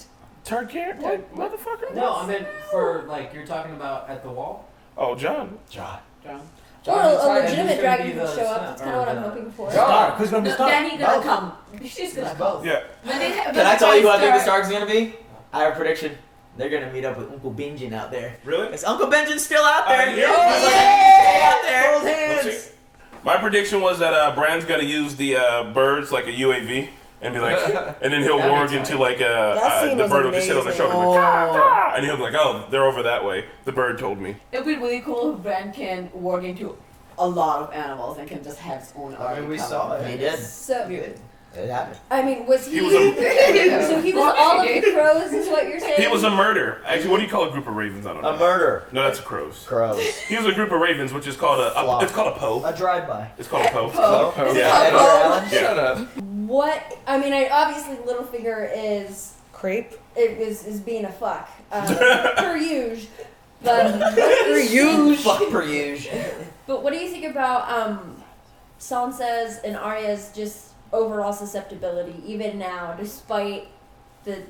Targaryen, what motherfucker? No, I meant for like you're talking about at the wall. Oh, Jon. Or a legitimate dragon could show up. That's kind of what I'm hoping for. Stark. Who's gonna be Stark? Danny gonna come. She's gonna come. Yeah. Can I tell you who I think the Stark's gonna be? I have a prediction. They're gonna meet up with Uncle Benjen out there. Really? Is Uncle Benjen still out there? Yeah. Out there. Hold hands. My prediction was that Bran's gonna use the birds like a UAV and be like, and then he'll warg into like the bird will just sit on the shoulder and, like, and he'll be like, oh, they're over that way. The bird told me. It'd be really cool if Bran can warg into a lot of animals and can just have his own army. we saw it. He did. So, It happened. I mean, was he? He was a- So he was all of the crows, is what you're saying? He was a murder. Actually, what do you call a group of ravens? I don't know. A murder. No, that's crows. Crows. He was a group of ravens, which is called it's called a poe. A drive-by. It's called a poe. Poe. Yeah. Edgar Allan? Yeah. Shut up. What? I mean, obviously Littlefinger is creep. It is being a fuck per usual. But Fuck per usual. But what do you think about Sansa's and Arya's just overall susceptibility, even now, despite the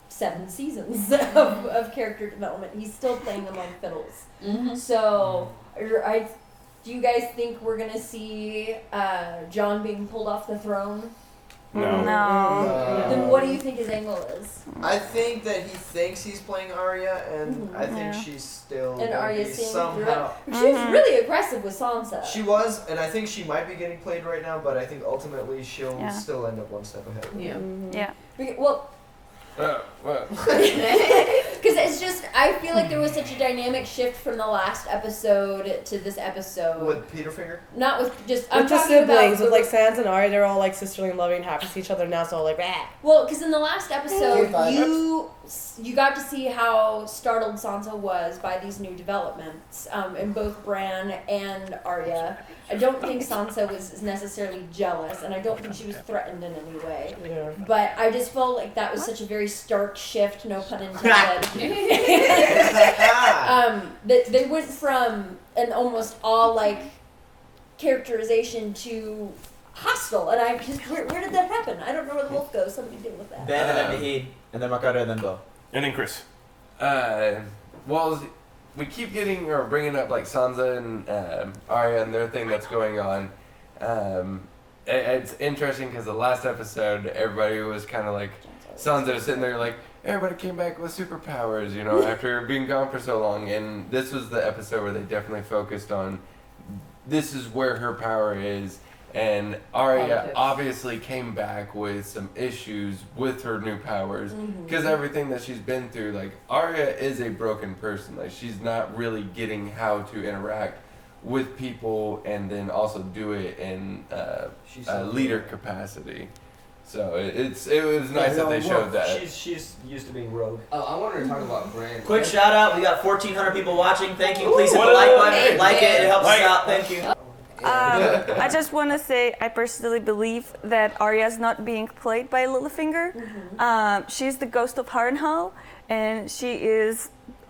7 seasons of character development? He's still playing them like fiddles. Mm-hmm. So, do you guys think we're gonna see Jon being pulled off the throne? No. Then what do you think his angle is? I think that he thinks he's playing Arya, and I think she's still And gonna Arya be seeing somehow. through it. She was really aggressive with Sansa. She was, and I think she might be getting played right now, but I think ultimately she'll Yeah. still end up one step ahead. Yeah. Yeah. Well, because it's just, I feel like there was such a dynamic shift from the last episode to this episode. With Peterfinger? Not with just, I'm With the talking about siblings, with like Sansa and Arya, they're all like sisterly and loving, happy to see each other now. So like, bah. Well, because in the last episode, Fine. you got to see how startled Sansa was by these new developments in both Bran and Arya. I don't think Sansa was necessarily jealous, and I don't think she was threatened in any way. Yeah. But I just felt like that was such a very stark shift, no pun intended. That they went from an almost all like characterization to hostile, and I just where did that happen? I don't know where the wolf goes. Somebody deal with that. Ben and then Nahid, and then Marketa, and then Bo. And then Chris. Well, we keep getting or bringing up like Sansa and Arya and their thing that's going on. It's interesting because the last episode, everybody was kind of like, Sansa was sitting there like, everybody came back with superpowers, you know, after being gone for so long. And this was the episode where they definitely focused on, this is where her power is. And Arya Politics. obviously came back with some issues with her new powers because everything that she's been through, like Arya is a broken person. Like she's not really getting how to interact with people and then also do it in a leader capacity. So it was nice that they showed that. She's used to being rogue. Oh, I wanted to talk about Bran. Quick shout out, we got 1,400 people watching. Thank you. Please hit the like button. Like it helps us out. Thank you. I just want to say I personally believe that Arya's not being played by Littlefinger. She's the ghost of Harrenhal, and she is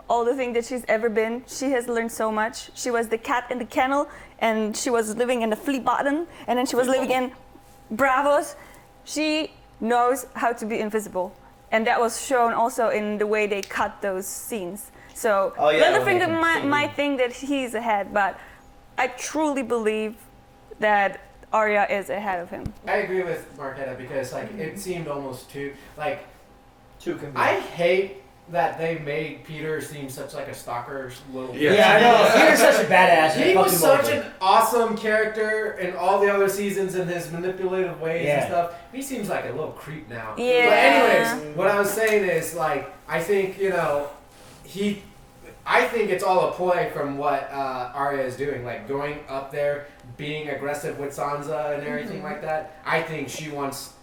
all the things that she's ever been. She has learned so much. She was the cat in the kennel, and she was living in the flea bottom, and then she was living in Bravos. She knows how to be invisible, and that was shown also in the way they cut those scenes. So Littlefinger might think that he's ahead, but I truly believe that Arya is ahead of him. I agree with Marketa because like it seemed almost too convenient. I hate that they made Peter seem such like a stalker little. Yeah, I know. Peter's such a badass. He was such over. an awesome character in all the other seasons in his manipulative ways and Yeah. stuff. He seems like a little creep now. Yeah. But anyways, what I was saying is like I think I think it's all a ploy from what Arya is doing, like going up there, being aggressive with Sansa and everything like that. I think she wants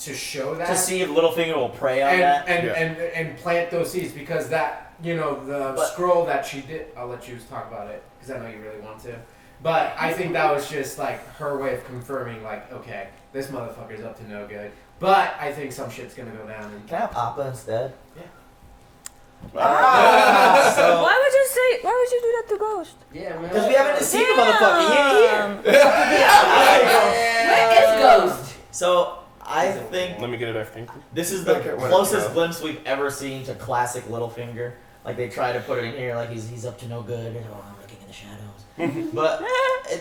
to show that To see if Littlefinger will prey on that. and plant those seeds because that the scroll that she did. I'll let you talk about it because I know you really want to. But I think that was just like her way of confirming, like, okay, this motherfucker's up to no good. But I think some shit's gonna go down. Can I have Papa instead? Yeah. Why would you do that to Ghost? Yeah, man. Because we haven't seen the motherfucker. Where is Ghost? So I think Let me get it. I think this is the Okay, whatever. closest glimpse we've ever seen to classic Littlefinger. Like they try to put it in here, like he's up to no good. And, I'm looking in the shadows. But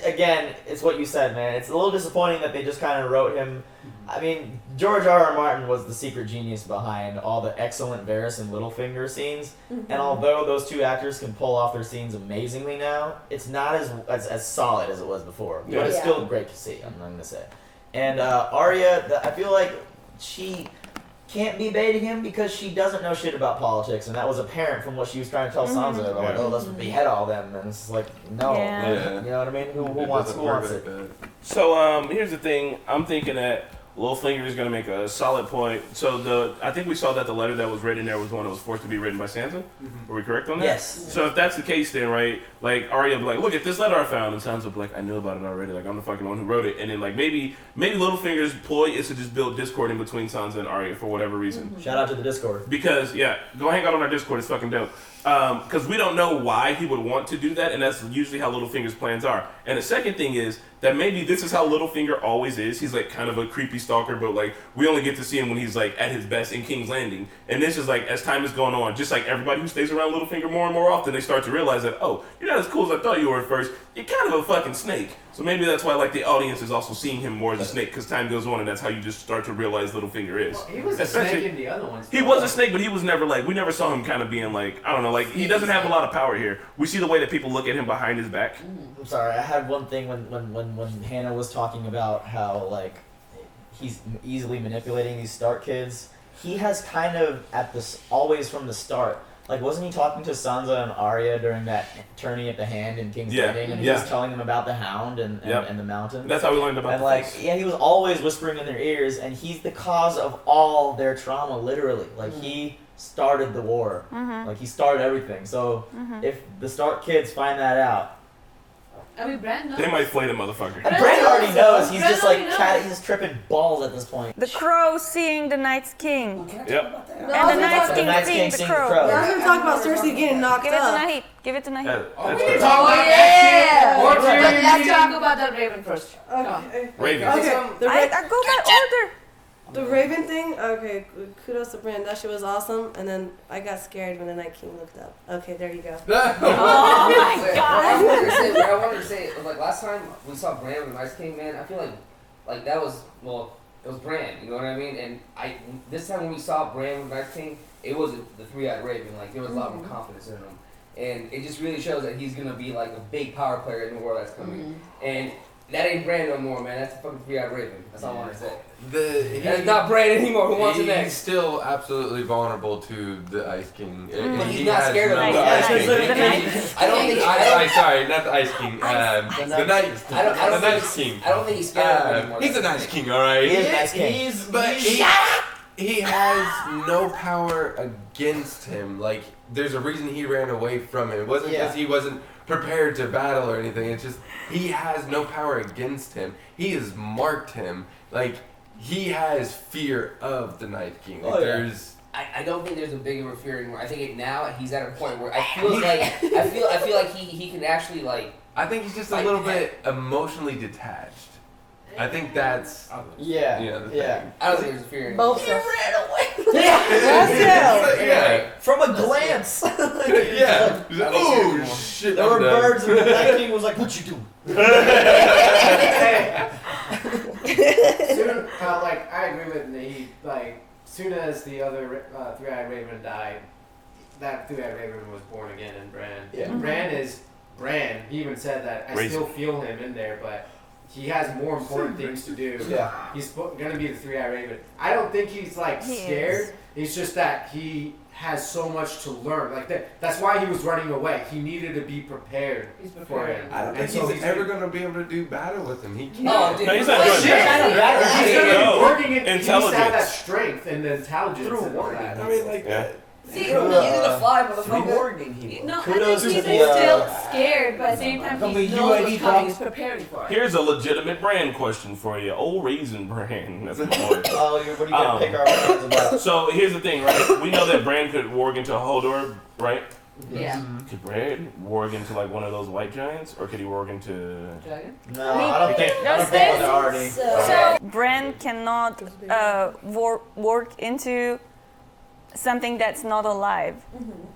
again, it's what you said, man. It's a little disappointing that they just kind of wrote him. I mean, George R.R. Martin was the secret genius behind all the excellent Varys and Littlefinger scenes. And although those two actors can pull off their scenes amazingly now, it's not as solid as it was before. But it's still great to see, I'm going to say. And Arya, I feel like she can't be baiting him because she doesn't know shit about politics, and that was apparent from what she was trying to tell Sansa. About, like, oh, let's behead all them, and it's like, no, Yeah. you know what I mean? Who wants it? So here's the thing. I'm thinking that Littlefinger is going to make a solid point. So I think we saw that the letter that was written there was one that was forced to be written by Sansa. Are we correct on that? Yes. So if that's the case, then right, like Arya will be like, look at this letter I found, and Sansa will be like, I knew about it already. Like I'm the fucking one who wrote it. And then like maybe Littlefinger's ploy is to just build discord in between Sansa and Arya for whatever reason. Shout out to the Discord. Because go hang out on our Discord. It's fucking dope. Because we don't know why he would want to do that, and that's usually how Littlefinger's plans are. And the second thing is that maybe this is how Littlefinger always is. He's like kind of a creepy stalker, but like we only get to see him when he's like at his best in King's Landing. And this is like as time is going on, just like everybody who stays around Littlefinger more and more often, they start to realize that, oh, you're not as cool as I thought you were at first. You're kind of a fucking snake. So maybe that's why like the audience is also seeing him more as a snake, because time goes on, and that's how you just start to realize Littlefinger is. Well, he was a snake in the other ones. He was a snake, but he was never like, we never saw him kind of being like, I don't know, like he doesn't have a lot of power here. We see the way that people look at him behind his back. I'm sorry, I had one thing when Hannah was talking about how like he's easily manipulating these Stark kids. He has kind of always from the start. Like, wasn't he talking to Sansa and Arya during that tourney at the hand in King's Landing, and he was telling them about the Hound and the Mountain? That's how we learned about. And like, he was always whispering in their ears, and he's the cause of all their trauma, literally. Like, he started the war. Like, he started everything. So, if the Stark kids find that out, I mean, Bran knows. They might flay the motherfucker. and Bran already knows. He's just like he's tripping balls at this point. The crow seeing the Night's King. Yep. And the Night's King seeing the crow. Now I'm gonna talk about Cersei getting knocked Give it to up. Nahid. Give it to Nahid. But let's talk about the Raven first. Raven. Okay. I go by order. The Raven thing, okay, kudos to Brand. That shit was awesome. And then I got scared when the Night King looked up. Okay, there you go. Oh my god. I wanted to say, like last time we saw Bran with the Night King, man, I feel like that was, it was Bran, you know what I mean? And this time when we saw Bran with the Night King, it wasn't the three-eyed Raven. Like there was a lot more confidence in him, and it just really shows that he's gonna be like a big power player in the world that's coming. And that ain't Bran no more, man. That's the fucking three-eyed Raven. That's all I want to say. That's not Bran anymore. Who wants it next? He's still absolutely vulnerable to the Ice King. But he's not scared of him. I don't think. Sorry, not the Ice King. The Night King. The Night King. I don't think he's scared of him anymore. He's a Night King, all right. He is Night King. He has no power against him. Like, there's a reason he ran away from him. It wasn't because he wasn't prepared to battle or anything. It's just he has no power against him. He has marked him. Like, he has fear of the Night King. Like, there's. I don't think there's a bigger fear anymore. I think now he's at a point where I feel like he can actually like. I think he's just a little bit emotionally detached. I think that's the thing. I don't think there's a fear anymore. Both He ran away. Yeah. From a glance. Yeah. Oh shit. There were birds, and the Night King was like, "What you doing?" Soon, like I agree with Nahid. Like, soon as the other three-eyed Raven died, that three-eyed Raven was born again in Bran. Yeah. Bran is Bran. He even said that I still feel him in there, but he has more important things to do. Yeah. He's gonna be the three-eyed Raven. I don't think he's like scared. It's just that he has so much to learn. Like that's why he was running away. He needed to be prepared for him. I don't think he's ever gonna be able to do battle with him. He can't. No, dude, he's not doing that. He's gonna be working in. He needs to have that Intelligence. strength and the intelligence and all that. I mean, like. See, he's gonna fly, motherfucker. No, Kudos I think to he's the, still scared, but at the same time he knows what's coming. He's preparing for it. Here's a legitimate Bran question for you. Old Raisin Bran. That's a point. Oh, what are you gonna pick our brains about? So here's the thing, right? We know that Bran could warg into Hodor, right? Yeah. Could Bran warg into like one of those white giants, or could he warg into? Dragon? No, I don't think they're already. So Bran cannot work into something that's not alive,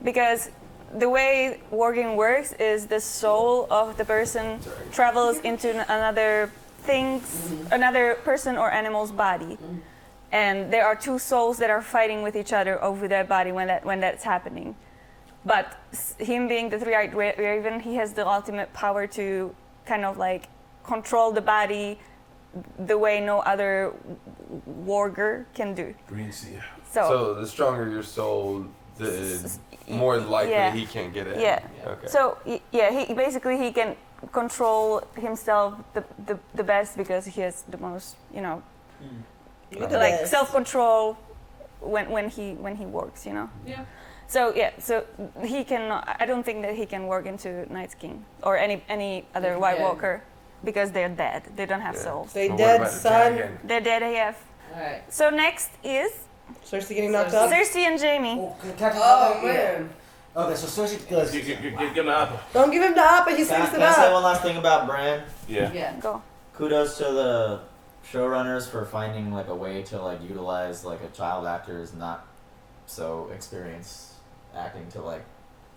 because the way warging works is the soul of the person travels into another another person or animal's body, and there are two souls that are fighting with each other over that body when that's happening. But him being the three-eyed Raven, he has the ultimate power to kind of like control the body the way no other warger can do. So the stronger your soul, the more likely he can get it. Yeah. Okay. So he basically he can control himself the best because he has the most like self-control when he works, you know. Yeah. So he can. I don't think that he can work into Night's King or any other White Walker because they're dead. They don't have souls. They dead, son. They're dead AF. Alright. So next is Cersei getting knocked up. Cersei and Jamie. Oh man. Okay, so Cersei goes. Give him the apple. Don't give him the apple. He Can sings it I say up. one last thing about Bran? Yeah. Go. Kudos to the showrunners for finding like a way to like utilize like a child actor's not so experienced acting to like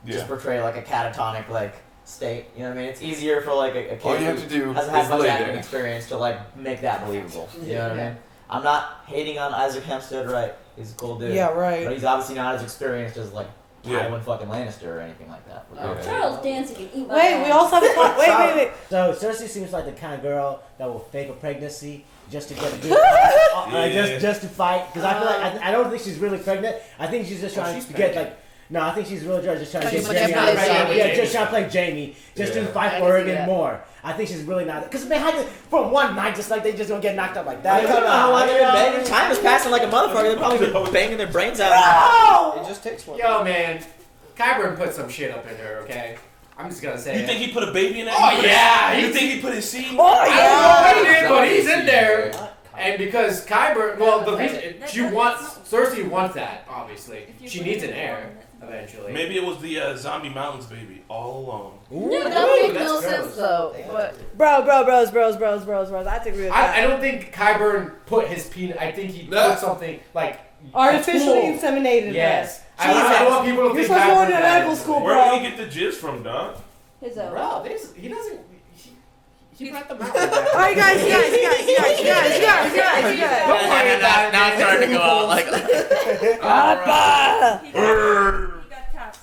just portray like a catatonic like state. You know what I mean? It's easier for like a kid All you have to do who hasn't had is much lay acting there. experience to like make that believable. You know what I mean? I'm not hating on Isaac Hempstead, right? He's a cool dude. Yeah, right. But he's obviously not as experienced as like Yeah. Tywin fucking Lannister or anything like that. Charles Dance can eat my Wait, we also have to talk. Wait. So Cersei seems like the kind of girl that will fake a pregnancy just to get a good, just to fight. Because I feel like I don't think she's really pregnant. I think she's just trying to get like. No, I think she's really just trying to get Jamie out of pregnant. Yeah, just trying to play Jamie, just to fight for her even more. I think she's really not. Because man, how could, from one night, just like they just gonna get knocked up like that. How long they've been banging? Time is passing like a motherfucker. They've probably been banging their brains out. No! It just takes one. Yo, man. Qyburn put some shit up in her, okay? I'm just gonna say You it. think he put a baby in that? Oh, yeah! You think he put his seed? I don't know what he did, but he's in there. And because Qyburn, well, the reason Cersei wants that, obviously. She needs an heir, eventually. Maybe it was the Zombie Mountains baby all along. Yeah, that makes no sense though. But Bros. I have to agree with that. I don't think Qyburn put his penis. I think he put something like Artificially a tool. inseminated. Yes. her. I don't want people to You're think supposed to go Qyburn to bad. medical school, Where bro. did he get the jizz from, dog? His Bro, he doesn't. He brought them out. All right, guys. Now it's starting to go out like.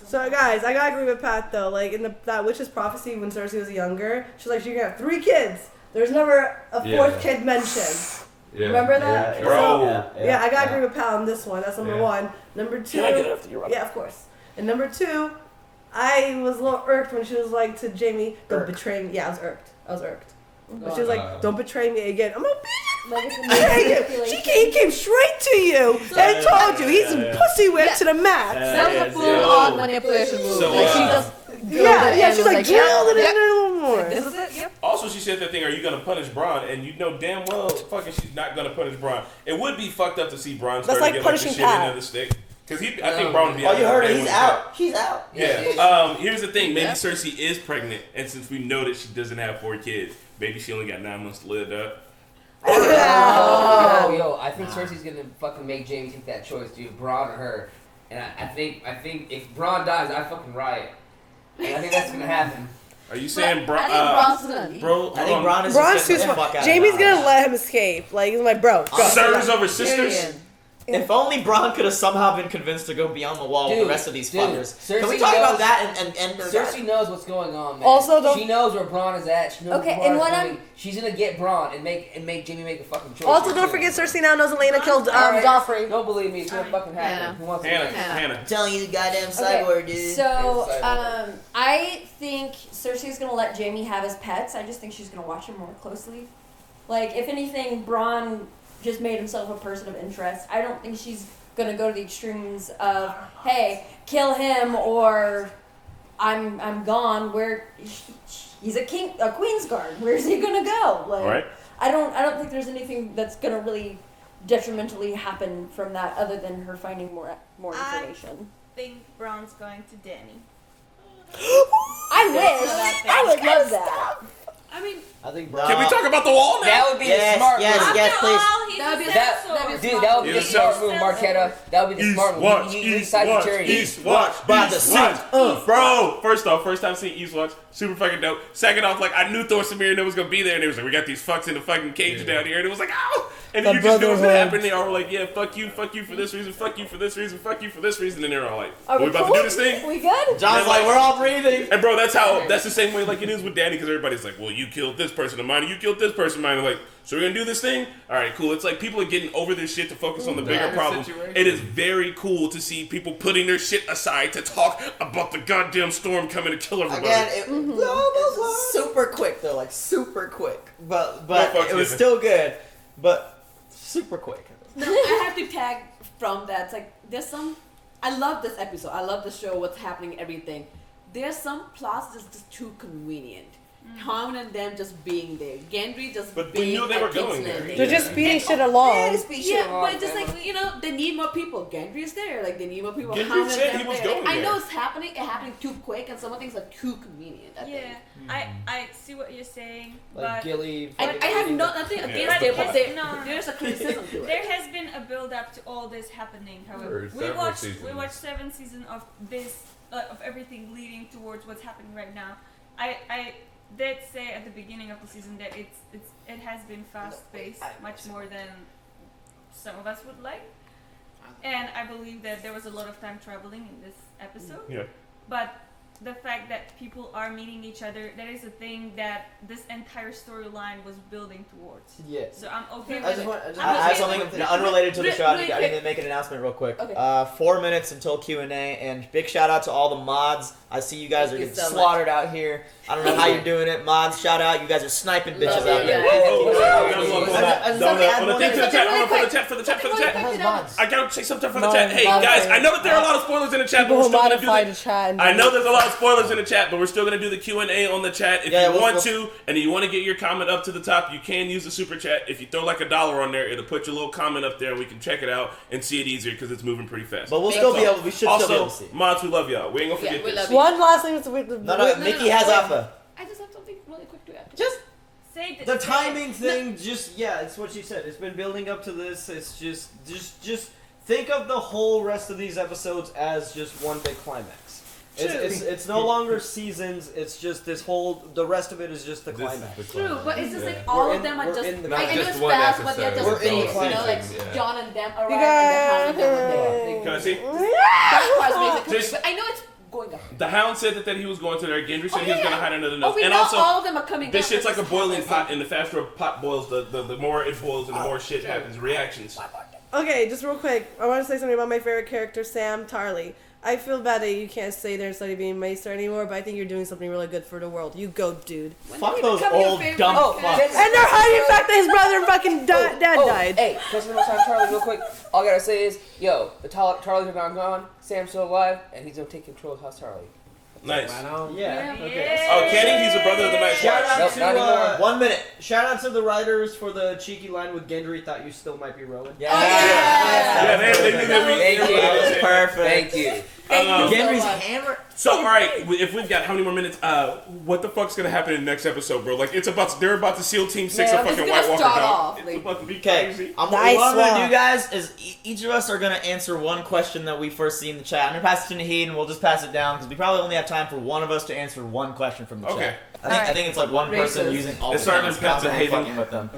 So guys, I gotta agree with Pat though. Like in that witch's prophecy when Cersei was younger, she's like she's gonna have 3 kids. There's never a 4th kid mentioned. Yeah. Remember that? Yeah, bro. Yeah, I gotta agree with Pat on this one. That's number 1. Number 2. Can I get it after you, Rob? Yeah, of course. And number 2, I was a little irked when she was like to Jamie, "Don't betray me." Yeah, I was irked. But she was like, "Don't betray me again." I'm like, he came straight to you and told you he's a pussy whip to the max. that was a full-on manipulation move. So, like she just she's like drilled it in there a little more. This is it. Yep. Also, she said that thing, are you going to punish Bronn? And you know damn well fucking she's not going to punish Bronn. It would be fucked up to see Bronn start like to get like the punishing shit Pat. into the stick. Because I think Bronn would be Oh, out. you heard there it. He's when out. He's out. Yeah. Here's the thing. Maybe Cersei is pregnant. And since we know that she doesn't have 4 kids, maybe she only got 9 months to live, dog. Yo, I think Cersei's gonna fucking make Jamie take that choice, dude. Bronn or her. And I think if Bronn dies, I fucking riot. And I think that's gonna happen. Are you saying I think Bron's gonna bro? I think Bronn is Bron's too just gonna smart. fuck out Jamie's of gonna let him escape. Like he's like, bro. Go. Sirs over sisters? Tyrion. If only Bronn could have somehow been convinced to go beyond the wall with the rest of these fuckers. Cersei Can we talk knows- about that and end their Cersei knows what's going on, man. Also, don't- she knows where Bronn is at. She knows Okay, where and Bronn's what going. I'm- She's gonna get Bronn and make Jamie make a fucking choice. Also, don't forget Cersei now knows Elena killed Alright. Joffrey. Don't believe me, it's gonna fucking happen. Hannah. Who wants to Hannah. I'm telling you, goddamn Okay, cyborg, dude. so Cyborg. I think Cersei's gonna let Jamie have his pets. I just think she's gonna watch him more closely. Like, if anything, Bronn just made himself a person of interest. I don't think she's gonna go to the extremes of, hey, kill him or I'm gone. Where he's a queen's guard. Where's he gonna go? Like, Right. I don't think there's anything that's gonna really detrimentally happen from that other than her finding more information. I think Bronn's going to Dany. I wish. I would love that. I mean, I think Can we talk about the wall now? That would be a smart move. please. That would be That would be a smart move, Marketa. That would be the smart move. Eastwatch, By the seat. Bro, first off, first time seeing Eastwatch, super fucking dope. Second off, like, I knew Thor Samir was gonna be there, and they was like, we got these fucks in the fucking cage down here, and it was like, ow! And then The you just knew what was gonna brotherhood. happen, they all were like, yeah, fuck you for this reason, fuck you for this reason, fuck you for this reason, and they're all like, Are we we about cool? to do this thing? We good? John's like, we're all breathing. And bro, that's the same way like it is with Danny, because everybody's like, well, you killed this person of mine, and you killed this person of mine. And like, so we're gonna do this thing? Alright, cool. It's like people are getting over this shit to focus on the bigger problem. It is very cool to see people putting their shit aside to talk about the goddamn storm coming to kill everybody. Again, it was super quick though, like super quick. But No fucks it was given. still good. But super quick. No, I have to tag from that. It's like there's some. I love this episode. I love the show. What's happening? Everything. There's some plots that's just too convenient. Tom and them just being there. Gendry just But being we knew they at were King's going there. Landing. They're just speeding shit along. But just like they need more people. Gendry's there. Like they need more people. Gendry Hound and said them he was there. going I know there. it's happening. It's happening too quick, and some of things are too convenient. I think. I see what you're saying, Like but Gilly. I have nothing against it, but there's a criticism to it. There has been a build up to all this happening. However, For several seasons. we watched 7 seasons of this of everything leading towards what's happening right now. I did say at the beginning of the season that it has been fast paced much more than some of us would like, and I believe that there was a lot of time traveling in this episode. Yeah. But the fact that people are meeting each other, that is a thing that this entire storyline was building towards. Yeah. So I'm okay I with just it. want- I just I have something unrelated to the show. I really need to make an announcement real quick. Okay. 4 minutes until Q&A, and big shout out to all the mods. I see you guys are Thank you getting so slaughtered out here. I don't know how you're doing it. Mods, shout out. You guys are sniping bitches Love out you there. For the chat. I gotta say something for the chat. Hey guys, I know that there are a lot of spoilers in the chat, but People we're who still gonna modify do the chat. I know there's a lot of spoilers in the chat, but we're still gonna do the Q&A on the chat. If you want to, and you want to get your comment up to the top, you can use the super chat. If you throw like $1 on there, it'll put your little comment up there, and we can check it out and see it easier because it's moving pretty fast. But we'll still be able. We should also, still be able to see. mods, we love y'all. We ain't gonna forget this. One last thing is with No, Nikki has Alpha. I just have something really quick to add. Just say the timing thing. Just it's what she said. It's been building up to this. It's just think of the whole rest of these episodes as just one big climax. It's no longer seasons. It's just this whole. The rest of it is just the climax. True, but it's just like all of them are just. I know it's one fast, but they're episode. just big. We're in You know, like seasons, yeah. John and them arrive, and the Hound and them are there. Can I see? That part's basically. Just- But I know it's going up. The Hound said that he was going to there. Gendry said he was going to hide under the nose. Oh, we and know also, all of them are coming. this up. shit's like a It's boiling just- pot, and the faster a pot boils, the more it boils, and the more shit happens. Reactions. Okay, just real quick. I want to say something about my favorite character, Sam Tarly. I feel bad that you can't stay there and study being Maester anymore, but I think you're doing something really good for the world. You go, dude. Fuck those old dumb fucks. And they're hiding the fact that his brother and fucking dad died. Hey, question about Sam Charlie real quick. All I gotta say is, yo, the Charlies are not gone. Sam's still alive, and he's gonna take control of House Charlie. Nice. Yeah. Okay. Oh, Kenny, he's a brother of the Night Shout out Watch. to not anymore. 1 minute. Shout out to the writers for the cheeky line with Gendry. Thought you still might be Rowan. Yeah, they knew that we. Thank you. That was perfect. Thank you. Gendry's hammer. So, all right, if we've got how many more minutes? What the fuck's gonna happen in the next episode, bro? Like, they're about to seal Team 6 Yeah, of it's fucking gonna White Walker start down. off, It's like- about to be Okay, crazy. what Nice I'm gonna one. do, guys, is each of us are gonna answer one question that we first see in the chat. I'm gonna pass it to Naheed, and we'll just pass it down because we probably only have time for one of us to answer one question from the Okay. chat. I think it's like one person Racist. using all It's the starting comments, to pass the constantly hating. fucking with them.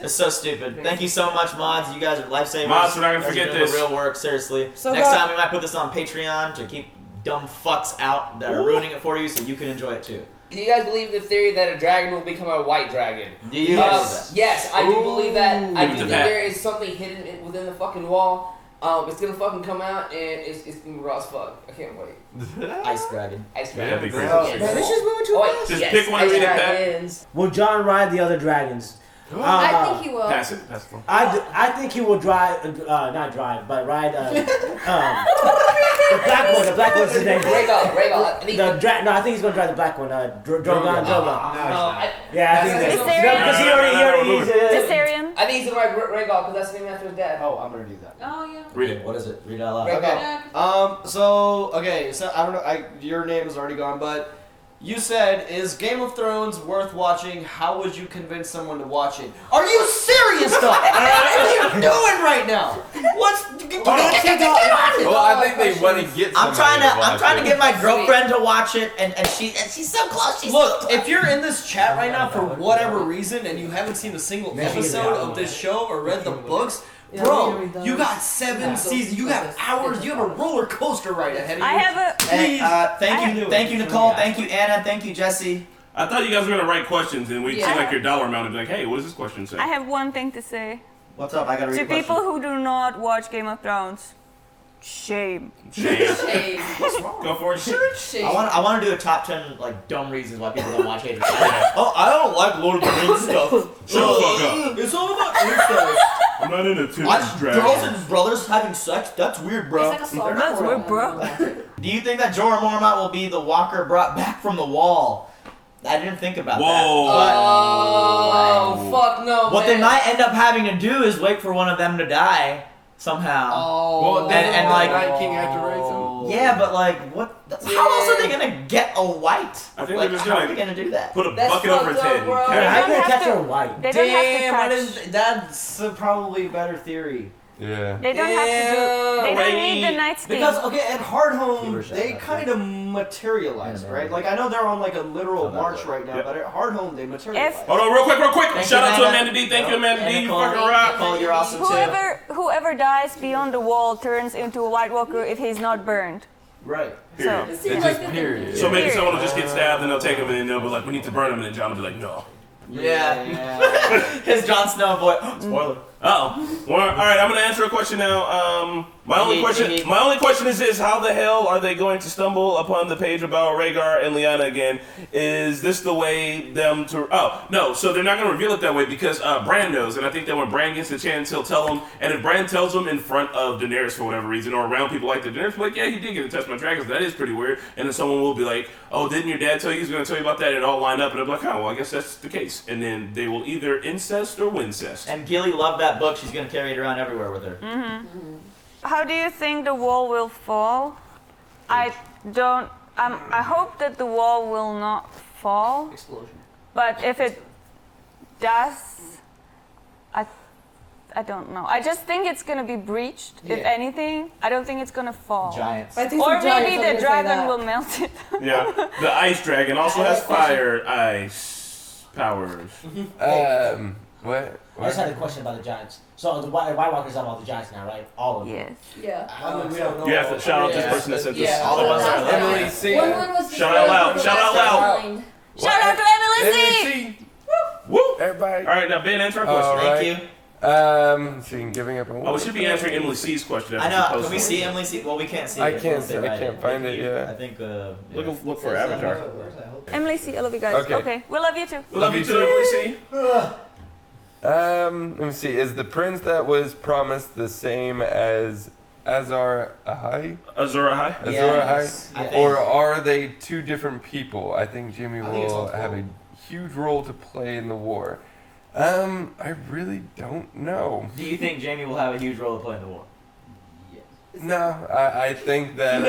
It's so stupid. Thank you so much, mods. You guys are lifesavers. Mods, we're not gonna You guys are forget doing this. the real work, seriously. So Next God- time we might put this on Patreon to keep dumb fucks out that are ruining it for you, so you can enjoy it too. Do you guys believe the theory that a dragon will become a white dragon? Do you believe that? Yes, I do believe that. I do to think that. there is something hidden within the fucking wall. It's gonna fucking come out and it's gonna be raw as fuck. I can't wait. Ice dragon. Ice Yeah, dragon. that'd be crazy. Yes. Man, this is moving too Oh, fast. Just pick one and ice read it, Pat. dragons. Will John ride the other dragons? I think he will. Pass it. I think he will drive, not drive, but ride the black one. The black one's his name. Rhaegal. No, I think he's gonna drive the black one. Drogon. Yeah, I think so. Viserion? Because he already Viserion? I think he's gonna ride Rhaegal because that's the name after his dad. Oh, I'm gonna do that. Oh yeah. Read it. What is it? Read it out loud. Okay. So I don't know. Your name is already gone, but you said, "Is Game of Thrones worth watching? How would you convince someone to watch it?" Are you serious, though? What are you doing right now? What's? Well, I think they want to get. I'm trying to get my girlfriend to watch it, and she's so close. Look, if you're in this chat right now for whatever reason and you haven't seen a single episode of this show or read the books, bro, you got 7 seasons. You have hours. You have a roller coaster ride ahead of you. I have a. Hey, thank you, Nicole. Thank you, Anna. Thank you, Jesse. I thought you guys were gonna write questions and we'd see Yeah. like your dollar amount and be like, hey, what does this question say? I have one thing to say. What's up? I gotta read To a question. people who do not watch Game of Thrones, shame. Shame. Go for it. I want to do a top 10 like dumb reasons why people don't watch Haters. I don't like Lord of the Rings stuff. Shut the fuck up. It's all about incest. I'm not into two girls and brothers having sex? That's weird, bro. It's like a That's weird, bro. Do you think that Jorah Mormont will be the walker brought back from the wall? I didn't think about that. Oh, fuck no, What man. they might end up having to do is wait for one of them to die somehow. Oh, well, and like, Night King had to raise him. yeah, but like, what? How else are they gonna get a white? I think like, they're just how gonna are they gonna do that? Put a That's bucket over his fucked up, head. bro. and How carry can they him. catch her white? They don't have Damn, to I catch. didn't, that's probably a better theory. Yeah. They don't have to do. They don't need the Night's King. Because okay, at Hardhome they kind of materialized, right? Like I know they're on like a literal march right now, but at Hardhome they materialized. Hold on, real quick. Thank Shout you, out to Amanda. Amanda D. Thank you, Amanda D. You Nicole. fucking rock. Nicole, you're awesome too. Whoever dies beyond the wall turns into a White Walker if he's not burned. Right. Period. So- It's just period. So maybe someone will just get stabbed and they'll take him and then they'll be like, we need to burn him, and then John will be like, no. Yeah. His Jon Snow boy. Spoiler. Oh, well, all right. I'm gonna answer a question now. My only question is this: how the hell are they going to stumble upon the page about Rhaegar and Lyanna again? Is this the way them to? Oh no, so they're not gonna reveal it that way because Bran knows, and I think that when Bran gets the chance, he'll tell him. And if Bran tells him in front of Daenerys for whatever reason, or around people like the Daenerys, will be like, yeah, he did get to test my dragons. That is pretty weird. And then someone will be like, oh, didn't your dad tell you he's gonna tell you about that? And it all line up, and they'll be like, oh, well, I guess that's the case. And then they will either incest or wincest. And Gilly loved that book. She's gonna carry it around everywhere with her. Mm-hmm. How do you think the wall will fall? I don't. I hope that the wall will not fall. Explosion. But if it does, I don't know. I just think it's gonna be breached. If Yeah. anything, I don't think it's gonna fall. Giants. I think Or some giants maybe are the gonna say dragon that. will melt it. Yeah, the ice dragon also has fire, ice powers. What? I just had a question about the Giants. So the White Walkers have all the Giants now, right? All of them. Yes. Yeah. I mean, we don't know. You have to shout out this person that said this. Yeah. All of us are Emily like, C. One was Shout out loud. Shout out loud. Shout out to Emily C. Woo! Everybody. All right, now Ben, answer our question. All right. Thank you. So giving up. Oh, we should be answering Emily C's question. I after know. she posts Can we it. see Emily C? Well, we can't see I it. can't Once they see- I write can't it. find it, yeah. I think. Look for Avatar. Emily C, I love you guys. Okay. Okay, we love you too. We love you too, Emily C. Let me see. Is the prince that was promised the same as Azor Ahai? Azor Ahai? Azor Yes, I Ahai? think- Or are they two different people? I think Jimmy think it's will all have a huge role to play in the war. I really don't know. Do you think Jamie will have a huge role to play in the war? No, I think that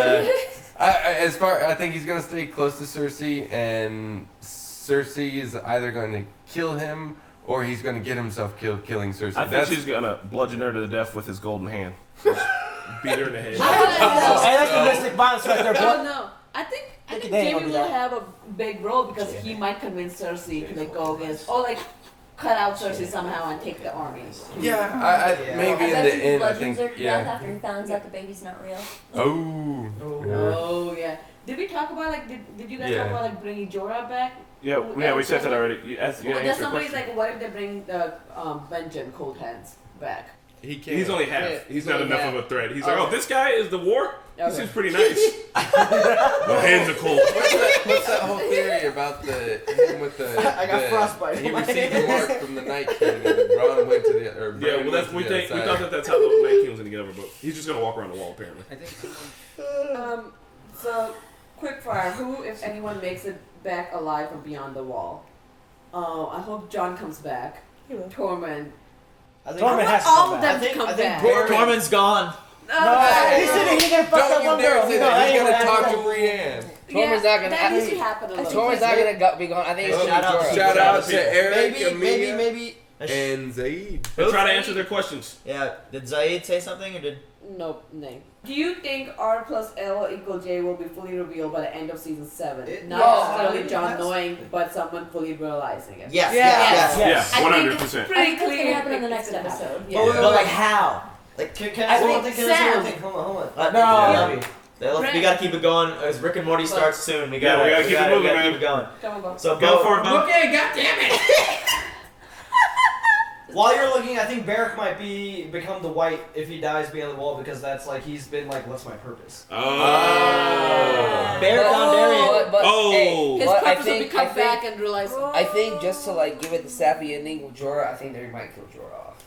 I think he's gonna stay close to Cersei, and Cersei is either going to kill him or he's going to get himself killed killing Cersei. I think she's gonna bludgeon her to death with his golden hand. Beat her in the head. Hey, that's domestic violence right there, Oh boy. no, I think They Jamie don't do will that. have a big role because he might convince Cersei to like go against or like cut out Cersei somehow and take the armies. Yeah, maybe in the end, I think. Death Yeah. after he finds out the baby's not real. Oh. Oh yeah. Did we talk about like did you guys Yeah. talk about like bringing Jorah back? Yeah, we said that already. You Well, answer there's your somebody's question. like, what if they bring the Benjen Cold Hands back? He can't. He's only half. Yeah, He's not only enough half. of a threat. He's Okay. like, oh, this guy is the war? He Okay. seems pretty nice. My hands are cold. What's that whole theory about him with the? I got frostbite. He received the mark from the Night King, and Bronn went to the. Or Yeah, Bran well, went that's to we the think we other thought side. that that's how the Night King was gonna get over, but he's just gonna walk around the wall apparently. I think So, quick fire. Who, if anyone, makes it back alive from beyond the wall? I hope John comes back. Tormund. I think Tormund has to all come of back. them to come I think back. Tormund's gone. No, he's sitting here fuck that Don't one you dare girl. say You know, that. He's ain't gonna gonna talk to happen. Brienne. Tormund's not gonna. That needs to happen a little. Tormund's not gonna be gone. I think it's gonna Shout be out Jorah. to Shout out to Eric, maybe, Emilia, maybe. and Zaid. But try to answer their questions. Yeah. Did Zaid say something or did? Nope, name. Do you think R plus L equal J will be fully revealed by the end of season 7? Not necessarily John knowing, but someone fully realizing it. Yes. Yes. Yeah, I 100%. think it's I pretty think it's clear gonna happen in the it's next gonna episode. happen. But, Yeah. but like how? Like, can I I say think one thing? Can I say Sam. one thing? Hold on. No. Brent. We gotta keep it going. As Rick and Morty starts soon, we Yeah, gotta, we gotta keep it moving, we gotta man. keep it going. Come on, Bo. So Go for it, Bo. Okay, goddammit! While you're looking, I think Beric might become the White if he dies beyond the wall because that's like he's been like, what's my purpose? Oh. Beric Dondarrion. But Oh. hey, His but I purpose will be think come back and realize. I think just to like give it the sappy ending with Jorah, I think they might kill Jorah off.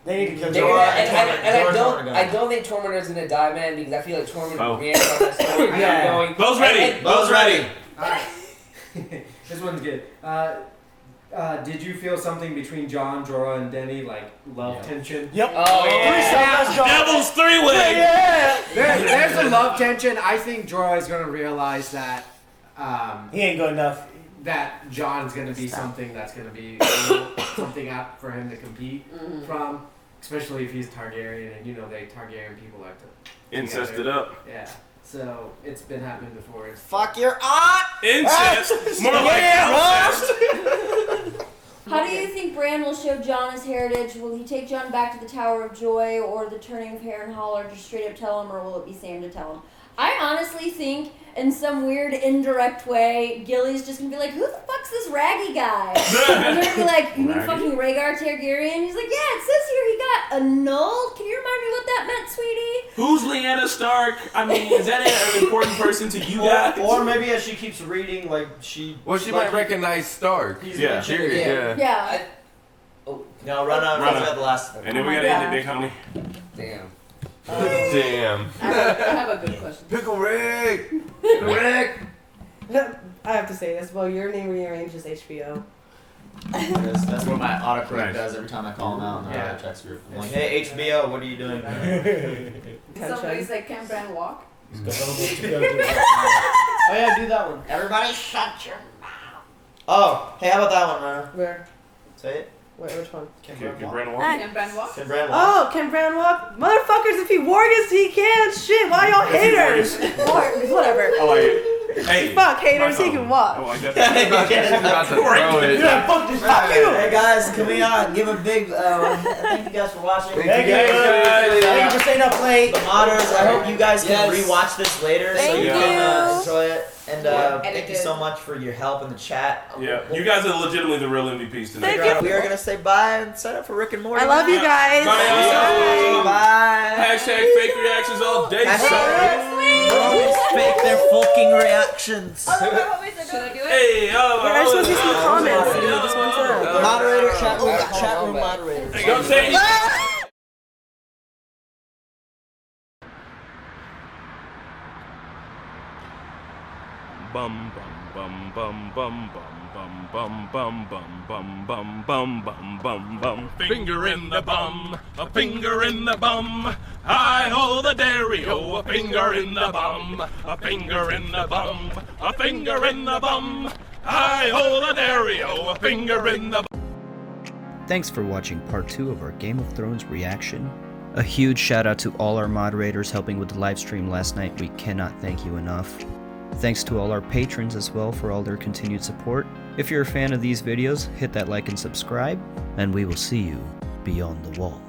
They need to kill They're Jorah. gonna- and I don't think Tormentor's gonna die, man, because I feel like Tormentor reacts on that story. Yeah. Going, Bill's ready. Bill's ready. Alright. This one's good. Did you feel something between Jon, Jorah, and Dany, like love tension? Yep. Oh yeah. Devil's three-way. Yeah. There's a love tension. I think Jorah is gonna realize that he ain't good enough. That Jon's gonna be something that's gonna be something out for him to compete from, especially if he's Targaryen, and they Targaryen people like to Incested up. Yeah. So it's been happening before. Fuck your aunt! Incest! More like incest! How do you think Bran will show Jon his heritage? Will he take Jon back to the Tower of Joy or the Turning of Harrenhal, or just straight up tell him, or will it be Sam to tell him? I honestly think, in some weird indirect way, Gilly's just gonna be like, "Who the fuck's this raggy guy?" And they're gonna be like, "You mean fucking Rhaegar Targaryen?" He's like, "Yeah, it says here he got annulled. Can you remind me what that meant, sweetie?" Who's Lyanna Stark? I mean, is that an important person to you guys? Or maybe as she keeps reading, like she. Well, she might recognize Stark. Yeah. Yeah. No, run out the last. And then we gotta end it, big homie. Damn. Damn. I have a good question. Pickle Rick. Rick. I have to say this. Well, your name rearranges HBO. That's what my autocorrect does every time I call him out in the text group. I'm like, hey, HBO, what are you doing? Somebody's like, "Can Bran walk?" Oh yeah, do that one. Everybody shut your mouth. Oh, hey, how about that one, Rana? Where? Say it. Wait, which one? Can Bran walk? Can Bran walk? Can Bran walk? Oh, can Bran walk? Motherfuckers, if he wargets, he can. Shit, why y'all haters? Whatever. I like it. Hey. Fuck haters, he can walk. I like that. Yeah, fuck this. Fuck you. Hey guys, can we give a big thank you guys for watching. Thank you guys. Thank you for staying up late. The modders, I hope you guys can rewatch this later so you Thank can you. enjoy it. And thank you so much for your help in the chat. Yeah, you guys are legitimately the real MVPs tonight. We are gonna say bye and sign up for Rick and Morty. I love you guys. Bye. Bye. Hashtag fake reactions all day. Fake their fucking reactions. Should I do it? Hey, I just want to see some comments. This one's up. Moderator, chat room moderator. Hey, go say. Bum bum bum bum bum bum bum bum bum bum bum bum bum bum. Finger in the bum, a finger in the bum. I hold the Dario, a finger in the bum, a finger in the bum, a finger in the bum. I hold the Dario, a finger in the bum. Thanks for watching part 2 of our Game of Thrones reaction. A huge shout out to all our moderators helping with the live stream last night. We cannot thank you enough. Thanks to all our patrons as well for all their continued support. If you're a fan of these videos, hit that like and subscribe, and we will see you beyond the wall.